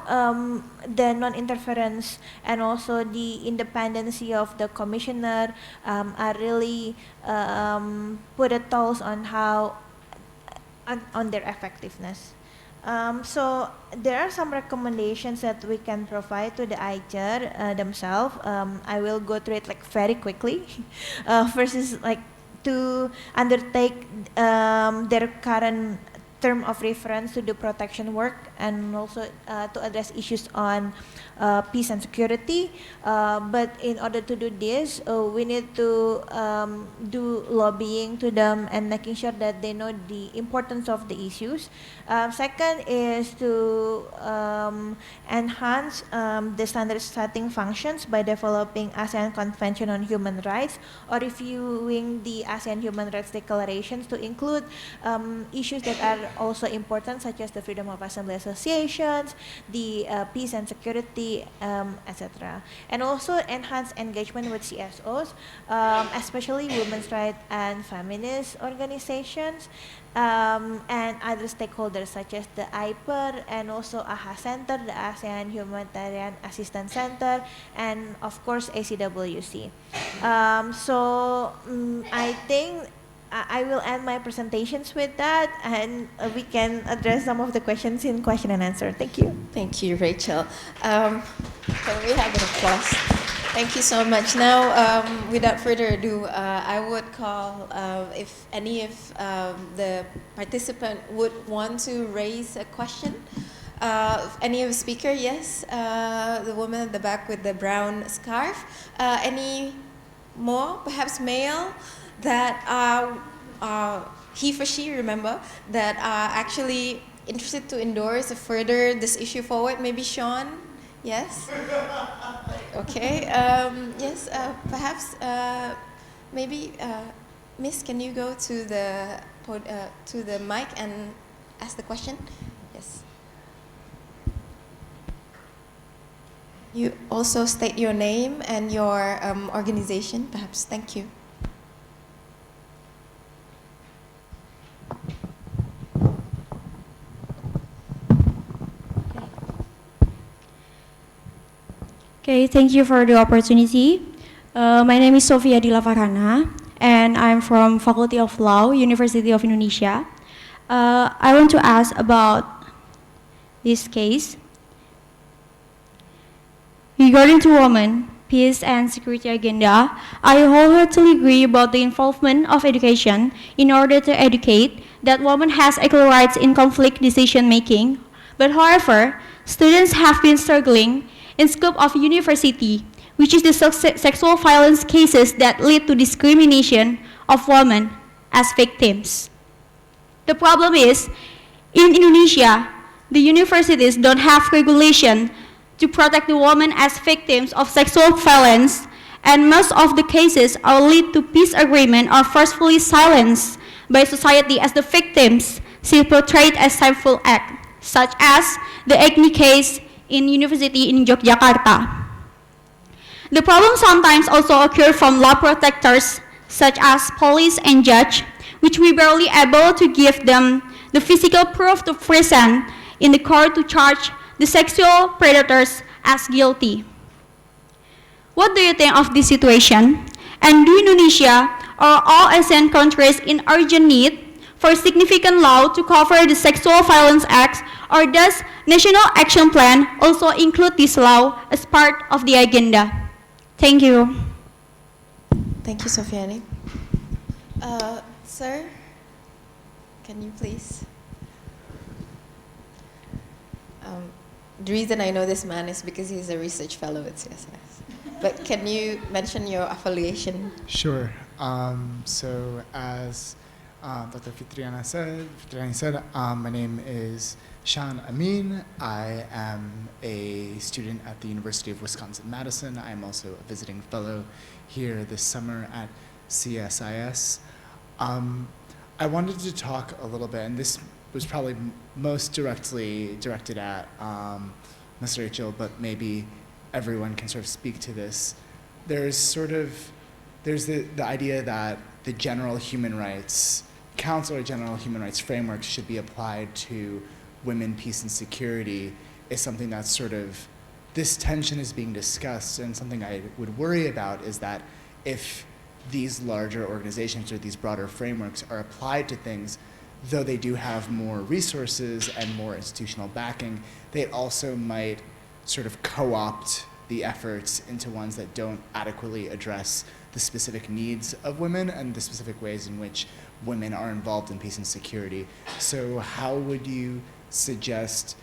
the non-interference and also the independency of the commissioner are really put a toll on how on their effectiveness. So there are some recommendations that we can provide to the IJER themselves. I will go through it like very quickly. First is like to undertake their current term of reference to do protection work, and also to address issues on peace and security. But in order to do this, we need to do lobbying to them and making sure that they know the importance of the issues. Second is to enhance the standard setting functions by developing ASEAN Convention on Human Rights, or reviewing the ASEAN Human Rights Declarations to include issues that are also important, such as the freedom of assembly associations, the peace and security, etc. And also enhance engagement with CSOs, especially women's rights and feminist organizations, and other stakeholders such as the IPER and also AHA Center, the ASEAN Humanitarian Assistance Center, and of course ACWC. I think I will end my presentations with that, and we can address some of the questions in question and answer. Thank you. Thank you, Rachel. Can we have an applause? Thank you so much. Now, without further ado, I would call if any of the participant would want to raise a question. Any of the speaker? Yes, the woman at the back with the brown scarf. Any more, perhaps male, that he or she, remember, that are actually interested to endorse or further this issue forward? Maybe Sean? Yes? Okay. Yes, perhaps, maybe, Miss, can you go to the mic and ask the question? Yes. You also state your name and your organization, perhaps. Thank you. Okay, thank you for the opportunity. My name is Sofia Dilavarana, and I'm from Faculty of Law, University of Indonesia. I want to ask about this case. Regarding to women, peace and security agenda, I wholeheartedly agree about the involvement of education in order to educate that women has equal rights in conflict decision making. But however, students have been struggling in scope of university, which is the sexual violence cases that lead to discrimination of women as victims. The problem is, in Indonesia, the universities don't have regulation to protect the women as victims of sexual violence, and most of the cases are lead to peace agreement or forcefully silenced by society as the victims still portrayed as shameful act, such as the Agni case in University in Jakarta. The problem sometimes also occur from law protectors such as police and judge, which we barely able to give them the physical proof to present in the court to charge the sexual predators as guilty. What do you think of this situation? And do Indonesia or all ASEAN countries in urgent need for significant law to cover the sexual violence acts, or does National Action Plan also include this law as part of the agenda? Thank you. Thank you, Sofiani. Sir, can you please? The reason I know this man is because he's a research fellow at CSIS. But can you mention your affiliation? Sure. So as Dr. Fitriani said, my name is Shan Amin. I am a student at the University of Wisconsin-Madison. I'm also a visiting fellow here this summer at CSIS. I wanted to talk a little bit, and this was probably most directly directed at Ms. Rachel, but maybe everyone can sort of speak to this. There's the idea that the general human rights council or general human rights framework should be applied to women, peace, and security is something that's sort of, this tension is being discussed, and something I would worry about is that if these larger organizations or these broader frameworks are applied to things, though they do have more resources and more institutional backing, they also might sort of co-opt the efforts into ones that don't adequately address the specific needs of women and the specific ways in which women are involved in peace and security. So how would you suggest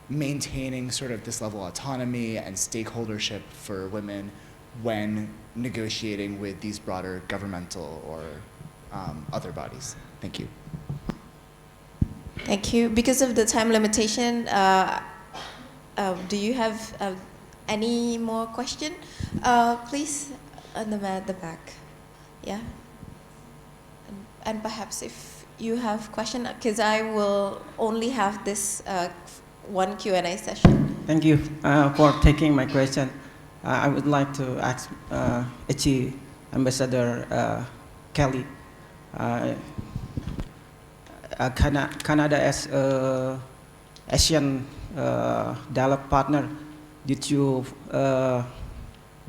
maintaining sort of this level of autonomy and stakeholdership for women when negotiating with these broader governmental or other bodies? Thank you. Thank you. Because of the time limitation, do you have any more question? Please, on the man at the back. Yeah. And perhaps if you have question, because I will only have this one Q&A session. Thank you for taking my question. I would like to ask HE Ambassador Kelly. Canada as a ASEAN dialogue partner, do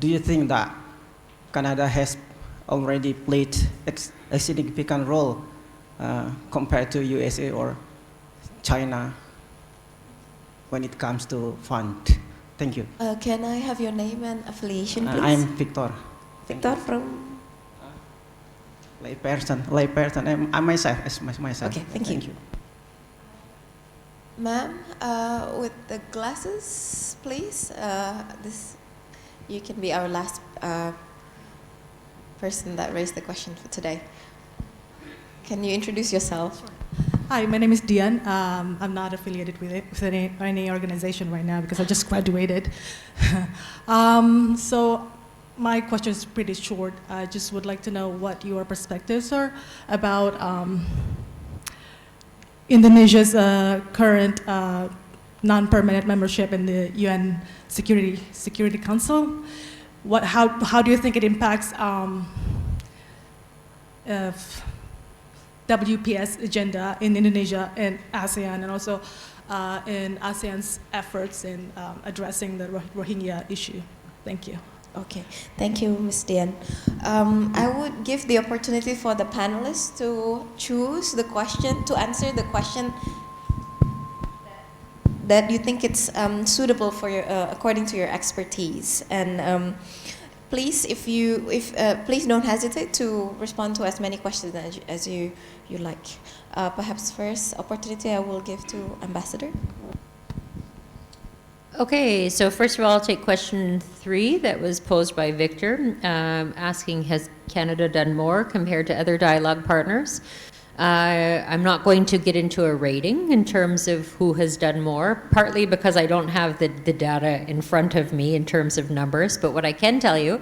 you think that Canada has already played a significant role compared to USA or China when it comes to fund? Thank you. Can I have your name and affiliation, please? I'm Victor. Victor from? Layperson. I'm myself. Okay, thank you. Ma'am, with the glasses, please. You can be our last person that raised the question for today. Can you introduce yourself? Hi, my name is Dian. I'm not affiliated with any organization right now because I just graduated. So my question is pretty short. I just would like to know what your perspectives are about Indonesia's current non-permanent membership in the UN Security Council. How do you think it impacts WPS agenda in Indonesia and ASEAN, and also in ASEAN's efforts in addressing the Rohingya issue? Thank you. Okay, thank you, Ms. Dian. I would give the opportunity for the panelists to choose the question, to answer the question that you think it's suitable for your, according to your expertise. And please, please don't hesitate to respond to as many questions as you like. Perhaps first opportunity I will give to Ambassador. Okay, so first of all, I'll take question 3 that was posed by Victor, asking, has Canada done more compared to other dialogue partners? I'm not going to get into a rating in terms of who has done more, partly because I don't have the data in front of me in terms of numbers, but what I can tell you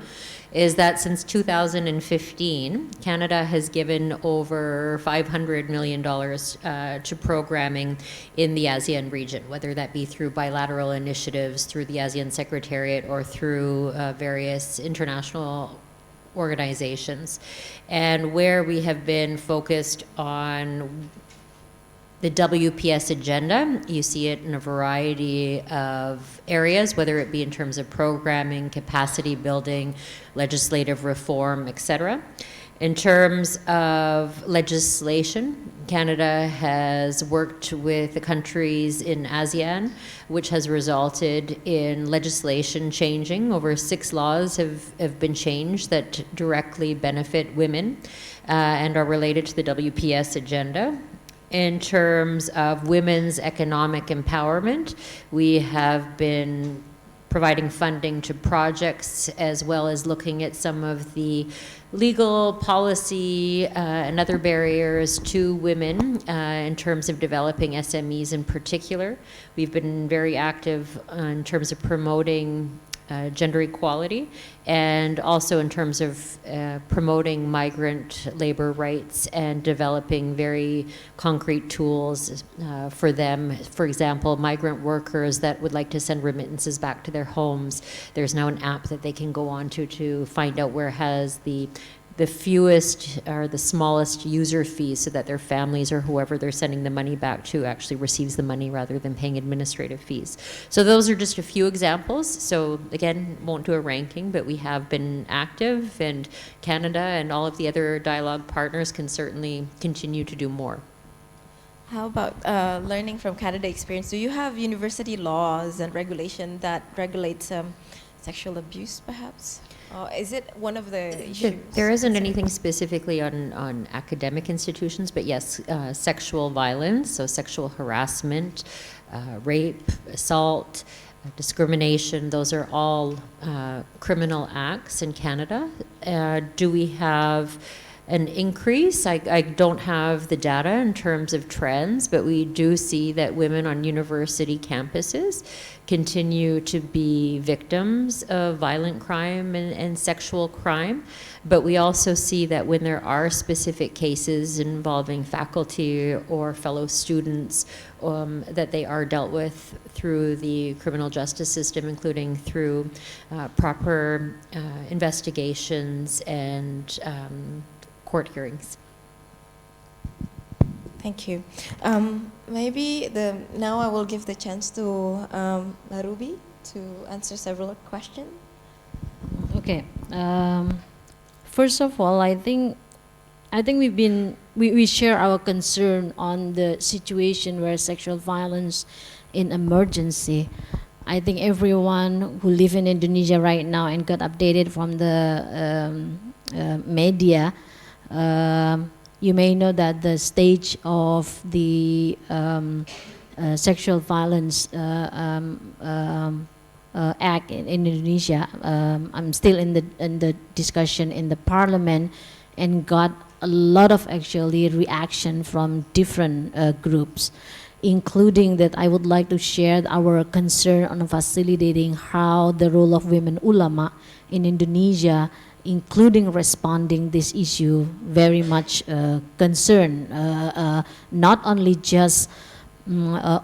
is that since 2015, Canada has given over $500 million to programming in the ASEAN region, whether that be through bilateral initiatives, through the ASEAN Secretariat, or through various international organizations. And where we have been focused on the WPS agenda, you see it in a variety of areas, whether it be in terms of programming, capacity building, legislative reform, etc. In terms of legislation, Canada has worked with the countries in ASEAN, which has resulted in legislation changing. Over 6 laws have been changed that directly benefit women and are related to the WPS agenda. In terms of women's economic empowerment, we have been providing funding to projects, as well as looking at some of the legal policy and other barriers to women in terms of developing SMEs in particular. We've been very active in terms of promoting gender equality, and also in terms of promoting migrant labor rights and developing very concrete tools for them. For example, migrant workers that would like to send remittances back to their homes, there's now an app that they can go on to find out where has the fewest or the smallest user fees, so that their families or whoever they're sending the money back to actually receives the money rather than paying administrative fees. So those are just a few examples. So again, won't do a ranking, but we have been active, and Canada and all of the other dialogue partners can certainly continue to do more. How about learning from Canada experience? Do you have university laws and regulation that regulates sexual abuse, perhaps? Or is it one of the issues? There isn't anything specifically on academic institutions, but yes, sexual violence, so sexual harassment, rape, assault, discrimination, those are all criminal acts in Canada. Do we have an increase? I don't have the data in terms of trends, but we do see that women on university campuses continue to be victims of violent crime and sexual crime. But we also see that when there are specific cases involving faculty or fellow students, that they are dealt with through the criminal justice system, including through proper investigations and court hearings. Thank you. Maybe now I will give the chance to Ruby to answer several questions. Okay. First of all, I think we share our concern on the situation where sexual violence in emergency. I think everyone who live in Indonesia right now and got updated from the media, you may know that the stage of the sexual violence act in Indonesia. I'm still in the discussion in the parliament, and got a lot of actually reaction from different groups, including that I would like to share our concern on facilitating how the role of women ulama in Indonesia, including responding this issue, very much concern, not only just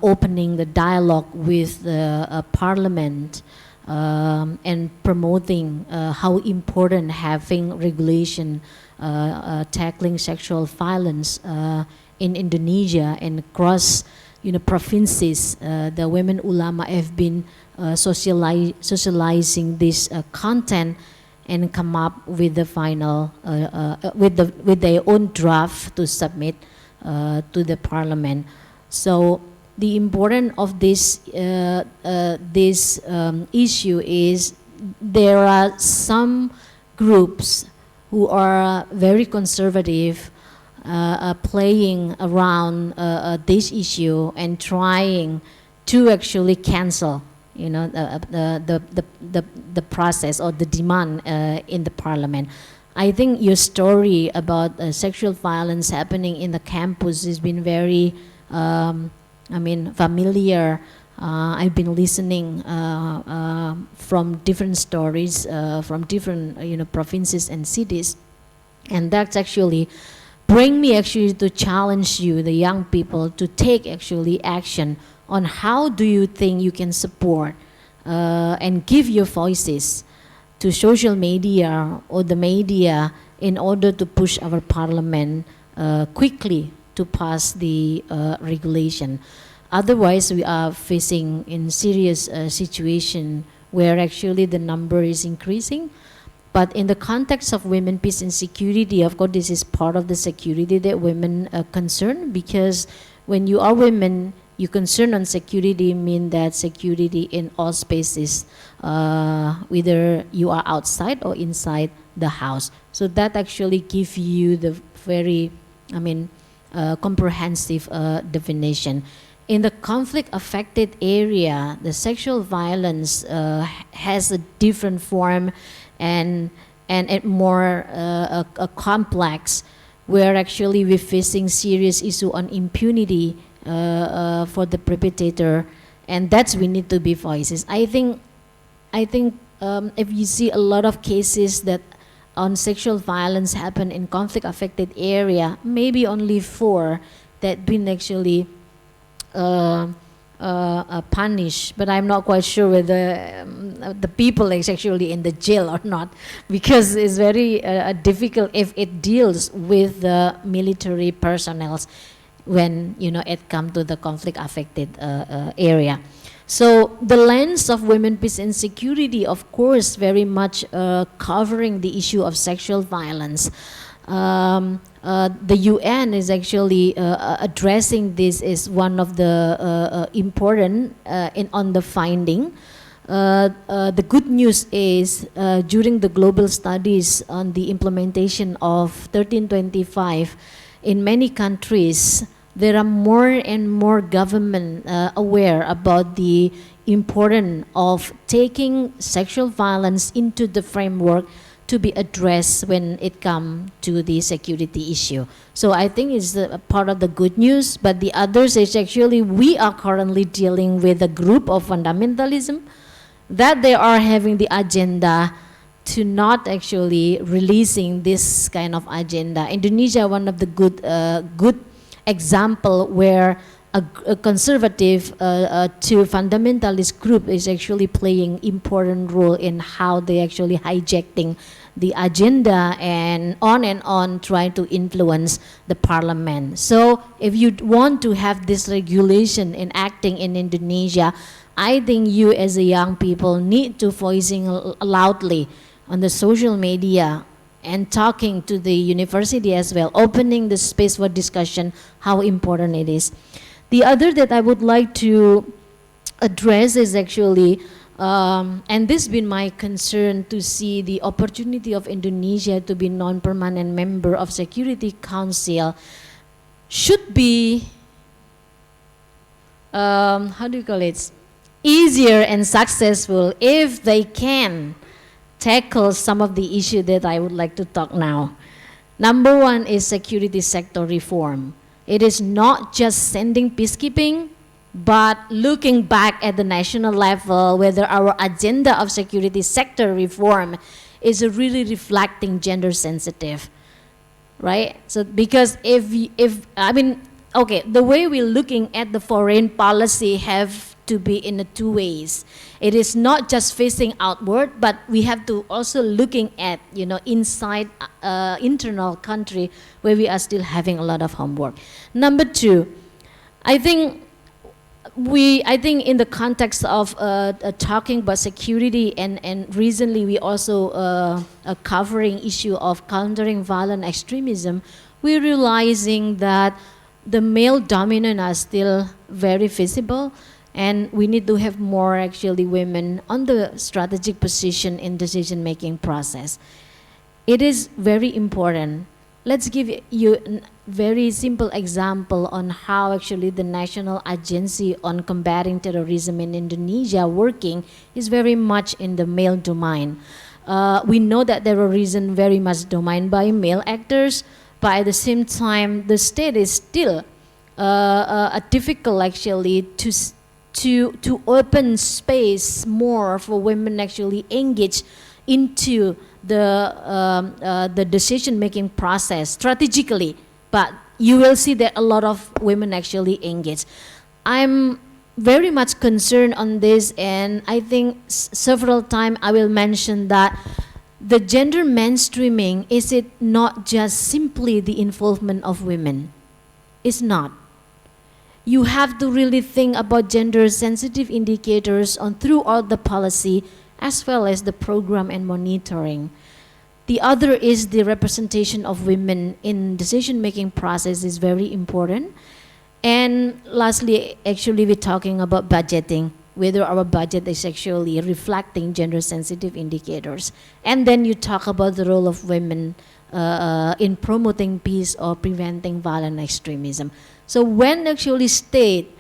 opening the dialogue with the parliament and promoting how important having regulation tackling sexual violence in Indonesia and across provinces. The women ulama have been socializing this content and come up with the final with their own draft to submit to the parliament. So the importance of this issue is there are some groups who are very conservative, playing around this issue and trying to actually cancel the process or the demand in the parliament. I think your story about sexual violence happening in the campus has been very familiar. I've been listening from different stories from different provinces and cities, and that's actually bring me actually to challenge you, the young people, to take actually action on how do you think you can support and give your voices to social media or the media in order to push our parliament quickly to pass the regulation. Otherwise, we are facing in serious situation where actually the number is increasing. But in the context of women, peace and security, of course, this is part of the security that women are concerned, because when you are women, you concern on security mean that security in all spaces, whether you are outside or inside the house. So that actually gives you the very, comprehensive definition. In the conflict-affected area, the sexual violence has a different form and more complex, where actually we're facing serious issue on impunity for the perpetrator, and that's we need to be voices. I think if you see a lot of cases that on sexual violence happen in conflict-affected area, maybe only 4 that been actually punished, but I'm not quite sure whether the people is actually in the jail or not, because it's very difficult if it deals with the military personnel when it comes to the conflict-affected area. So the lens of women, peace and security, of course, very much covering the issue of sexual violence. The UN is actually addressing this as one of the important on the finding. The good news is during the global studies on the implementation of 1325 in many countries, there are more and more government aware about the importance of taking sexual violence into the framework to be addressed when it comes to the security issue. So I think it's a part of the good news, but the others is actually we are currently dealing with a group of fundamentalism that they are having the agenda to not actually releasing this kind of agenda. Indonesia, one of the good example where a conservative to fundamentalist group is actually playing important role in how they actually hijacking the agenda and on trying to influence the parliament. So if you want to have this regulation enacting in Indonesia, I think you as a young people need to voicing loudly on the social media and talking to the university as well, opening the space for discussion, how important it is. The other that I would like to address is actually, and this has been my concern, to see the opportunity of Indonesia to be non-permanent member of Security Council should be, how do you call it, easier and successful if they can tackle some of the issues that I would like to talk now. Number one is security sector reform. It is not just sending peacekeeping, but looking back at the national level, whether our agenda of security sector reform is really reflecting gender sensitive, right? So because if I mean, okay, the way we're looking at the foreign policy have to be in the two ways. It is not just facing outward, but we have to also looking at, you know, inside internal country where we are still having a lot of homework. Number two, I think in the context of talking about security and recently we also covering issue of countering violent extremism, we're realizing that the male dominant are still very visible. And we need to have more actually women on the strategic position in decision-making process. It is very important. Let's give you a very simple example on how actually the National Agency on Combating Terrorism in Indonesia working is very much in the male domain. We know that terrorism very much dominated by male actors, but at the same time, the state is still difficult actually to open space more for women actually engage into the decision-making process strategically, but you will see that a lot of women actually engage. I'm very much concerned on this, and I think several times I will mention that the gender mainstreaming, is it not just simply the involvement of women? It's not. You have to really think about gender-sensitive indicators on throughout the policy as well as the program and monitoring. The other is the representation of women in decision-making process is very important. And lastly, actually we're talking about budgeting, whether our budget is actually reflecting gender-sensitive indicators. And then you talk about the role of women in promoting peace or preventing violent extremism. So when actually state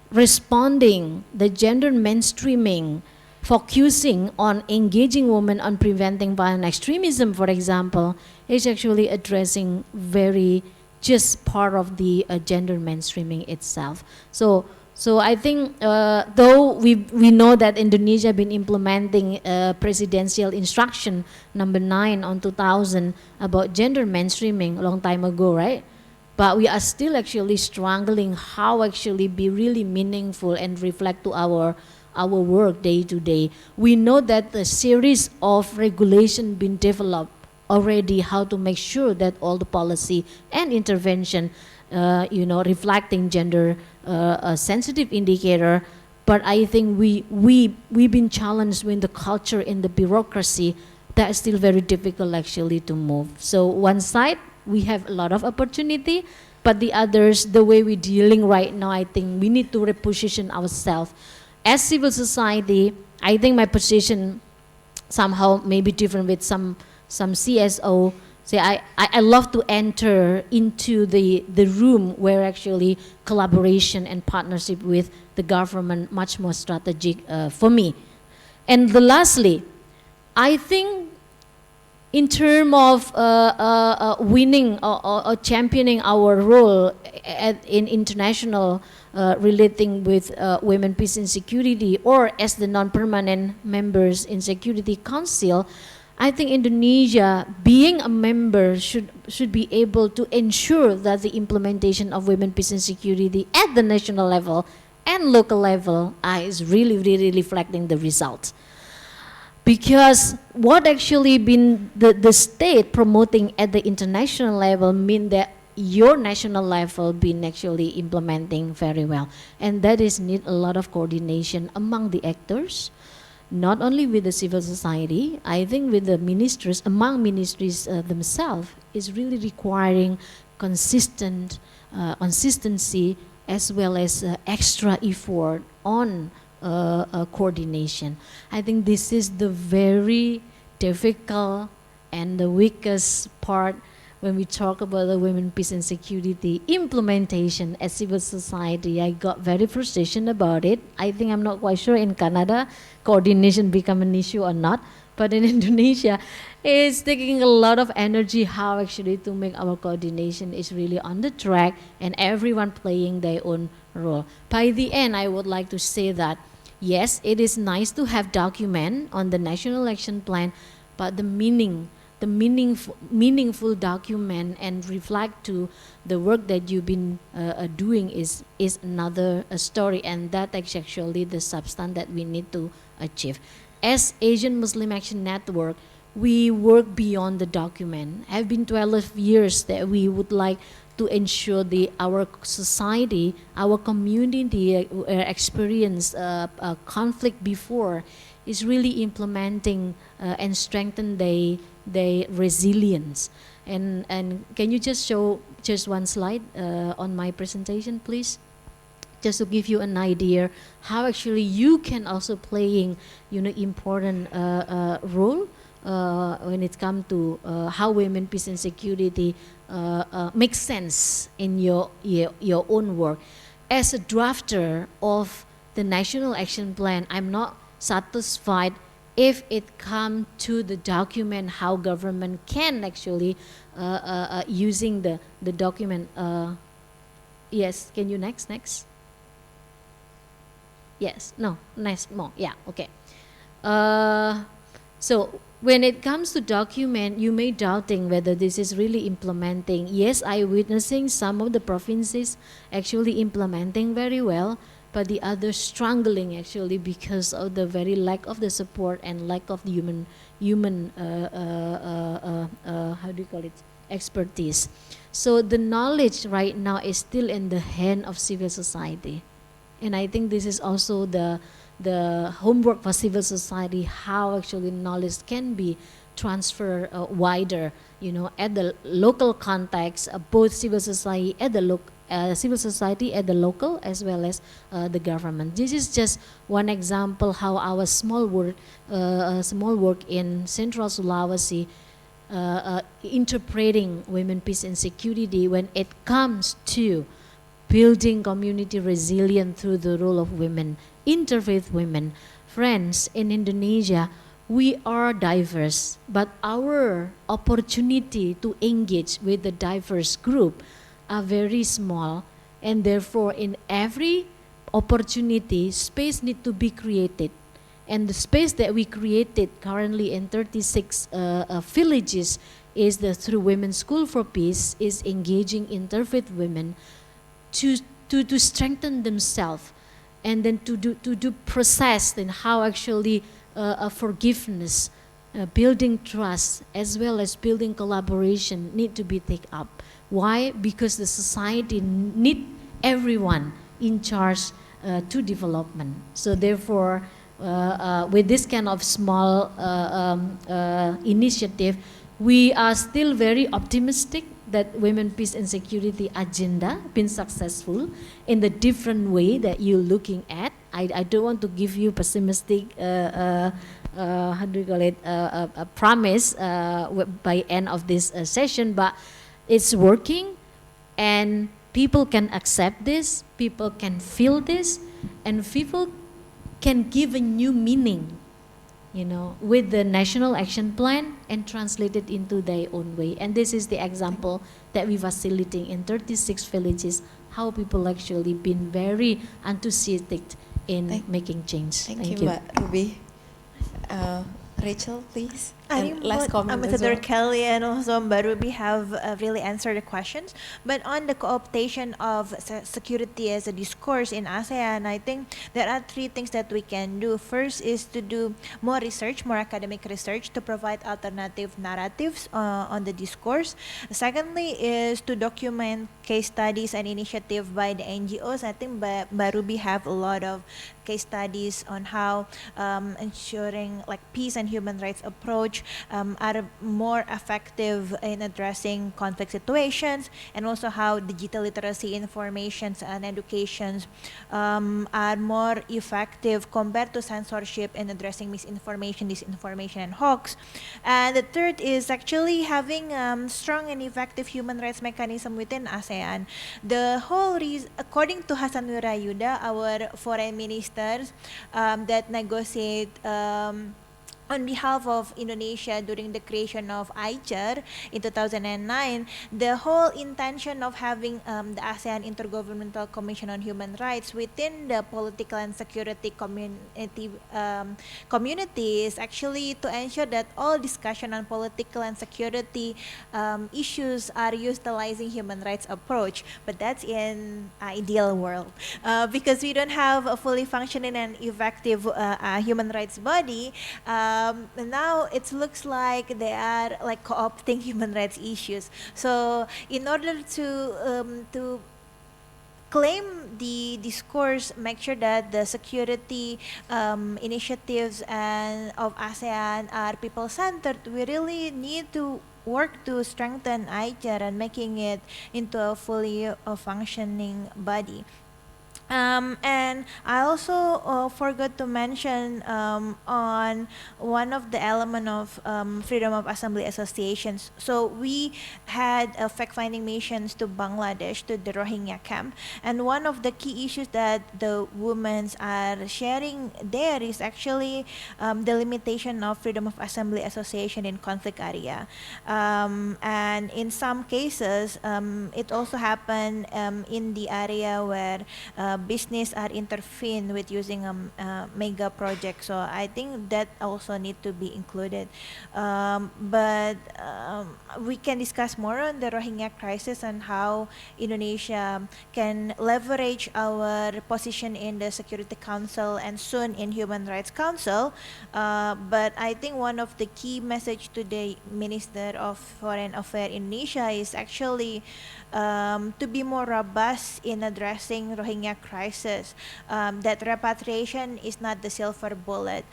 responding the gender mainstreaming, focusing on engaging women on preventing violent extremism, for example, is actually addressing very just part of the gender mainstreaming itself. So I think though we know that Indonesia been implementing presidential instruction number 9 on 2000 about gender mainstreaming a long time ago, right? But we are still actually struggling how actually be really meaningful and reflect to our work day to day. We know that the series of regulation been developed already, how to make sure that all the policy and intervention, reflecting gender sensitive indicator. But I think we've been challenged with the culture in the bureaucracy that is still very difficult actually to move. So one side, we have a lot of opportunity, but the others, the way we're dealing right now, I think we need to reposition ourselves. As civil society, I think my position somehow may be different with some CSO. Say I love to enter into the room where actually collaboration and partnership with the government much more strategic for me. And lastly, I think in terms of winning or championing our role in international relating with women, peace and security, or as the non-permanent members in Security Council, I think Indonesia, being a member, should be able to ensure that the implementation of women, peace and security at the national level and local level is really reflecting the results. Because what actually been the state promoting at the international level mean that your national level been actually implementing very well. And that is need a lot of coordination among the actors, not only with the civil society, I think with the ministries, among ministries themselves, is really requiring consistency as well as extra effort on coordination. I think this is the very difficult and the weakest part when we talk about the women, peace and security implementation as civil society. I got very frustration about it. I think I'm not quite sure in Canada coordination become an issue or not, but in Indonesia it's taking a lot of energy how actually to make our coordination is really on the track and everyone playing their own role. By the end, I would like to say that yes, it is nice to have document on the national action plan, but the meaningful document and reflect to the work that you've been doing is another story, and that is actually the substance that we need to achieve. As Asian Muslim Action Network, we work beyond the document. Have been 12 years that we would like to ensure our society, our community experience conflict before is really implementing and strengthen their resilience. And can you just show just one slide on my presentation, please? Just to give you an idea how actually you can also playing important role when it comes to how women, peace and security make sense in your own work. As a drafter of the National Action Plan, I'm not satisfied if it comes to the document how government can actually using the document. Yes, can you next? Yes, no, next more, yeah, okay. So when it comes to document, you may doubting whether this is really implementing. Yes, I witnessing some of the provinces actually implementing very well, but the others struggling actually because of the very lack of the support and lack of the human how do you call it, expertise. So the knowledge right now is still in the hand of civil society, and I think this is also the homework for civil society, how actually knowledge can be transferred wider, at the local context, both civil society at the local as well as the government. This is just one example how our small work in Central Sulawesi interpreting women, peace and security when it comes to building community resilience through the role of women, interfaith women. Friends, in Indonesia, we are diverse, but our opportunity to engage with the diverse group are very small, and therefore in every opportunity, space need to be created. And the space that we created currently in 36 villages is through Women's School for Peace, is engaging interfaith women to strengthen themselves, and then to do process and how actually forgiveness, building trust, as well as building collaboration need to be taken up. Why? Because the society need everyone in charge to development. So therefore, with this kind of small initiative, we are still very optimistic that women, peace and security agenda been successful in the different way that you're looking at. I don't want to give you pessimistic, how do you call it, a promise by end of this session, but it's working, and people can accept this, people can feel this, and people can give a new meaning, you know, with the national action plan and translate it into their own way. And this is the example that we facilitating in 36 villages, how people actually been very enthusiastic in making change. Thank you, Mbak Ruby. Rachel, please. I And think last both comment as Ambassador well. Kelly and also Mbak Ruby have really answered the questions. But on the co-optation of security as a discourse in ASEAN, I think there are three things that we can do. First is to do more research, more academic research to provide alternative narratives on the discourse. Secondly is to document case studies and initiatives by the NGOs. I think Mbak Ruby have a lot of case studies on how ensuring like peace and human rights approach are more effective in addressing conflict situations, and also how digital literacy informations and educations are more effective compared to censorship in addressing misinformation, disinformation, and hoax. And the third is actually having strong and effective human rights mechanism within ASEAN. The whole reason, according to Hasan Wirayuda, our foreign ministers that negotiate on behalf of Indonesia during the creation of ICER in 2009, the whole intention of having the ASEAN Intergovernmental Commission on Human Rights within the political and security community is actually to ensure that all discussion on political and security issues are utilizing human rights approach. But that's in ideal world because we don't have a fully functioning and effective human rights body. Now it looks like they are like co-opting human rights issues. So in order to claim the discourse, make sure that the security initiatives and of ASEAN are people-centered, we really need to work to strengthen ICER and making it into a fully functioning body. And I also forgot to mention on one of the element of freedom of assembly associations. So we had fact-finding missions to Bangladesh, to the Rohingya camp, and one of the key issues that the women are sharing there is actually the limitation of freedom of assembly association in conflict area. And in some cases, it also happened in the area where business are intervened with using a mega project. So I think that also need to be included. But we can discuss more on the Rohingya crisis and how Indonesia can leverage our position in the Security Council and soon in Human Rights Council. But I think one of the key message to the Minister of Foreign Affairs Indonesia is actually to be more robust in addressing Rohingya crisis. That repatriation is not the silver bullet.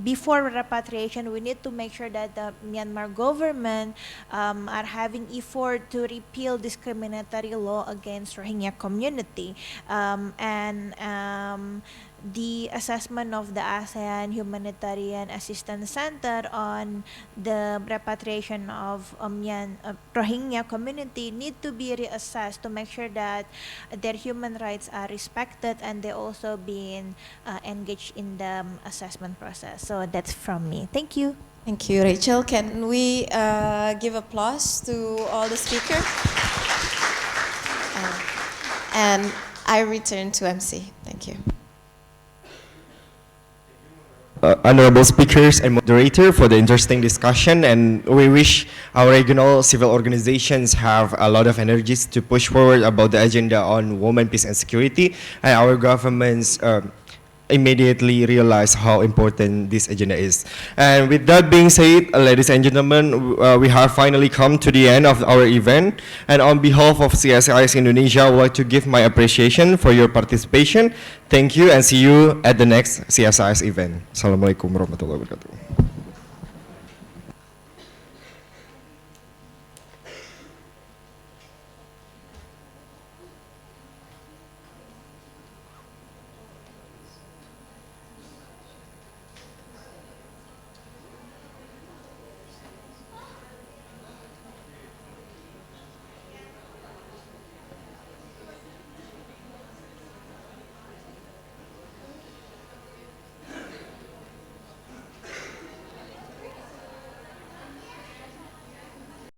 Before repatriation, we need to make sure that the Myanmar government are having effort to repeal discriminatory law against Rohingya community, and the assessment of the ASEAN Humanitarian Assistance Center on the repatriation of Rohingya community need to be reassessed to make sure that their human rights are respected and they also being engaged in the assessment process. So that's from me. Thank you. Thank you, Rachel. Can we give applause to all the speakers? And I return to MC. Thank you. Honorable speakers and moderator for the interesting discussion, and we wish our regional civil organizations have a lot of energies to push forward about the agenda on women, peace and security, and our governments immediately realize how important this agenda is. And with that being said, ladies and gentlemen, we have finally come to the end of our event, and on behalf of CSIS Indonesia, I would like to give my appreciation for your participation. Thank you and see you at the next CSIS event. Assalamualaikum warahmatullahi wabarakatuh.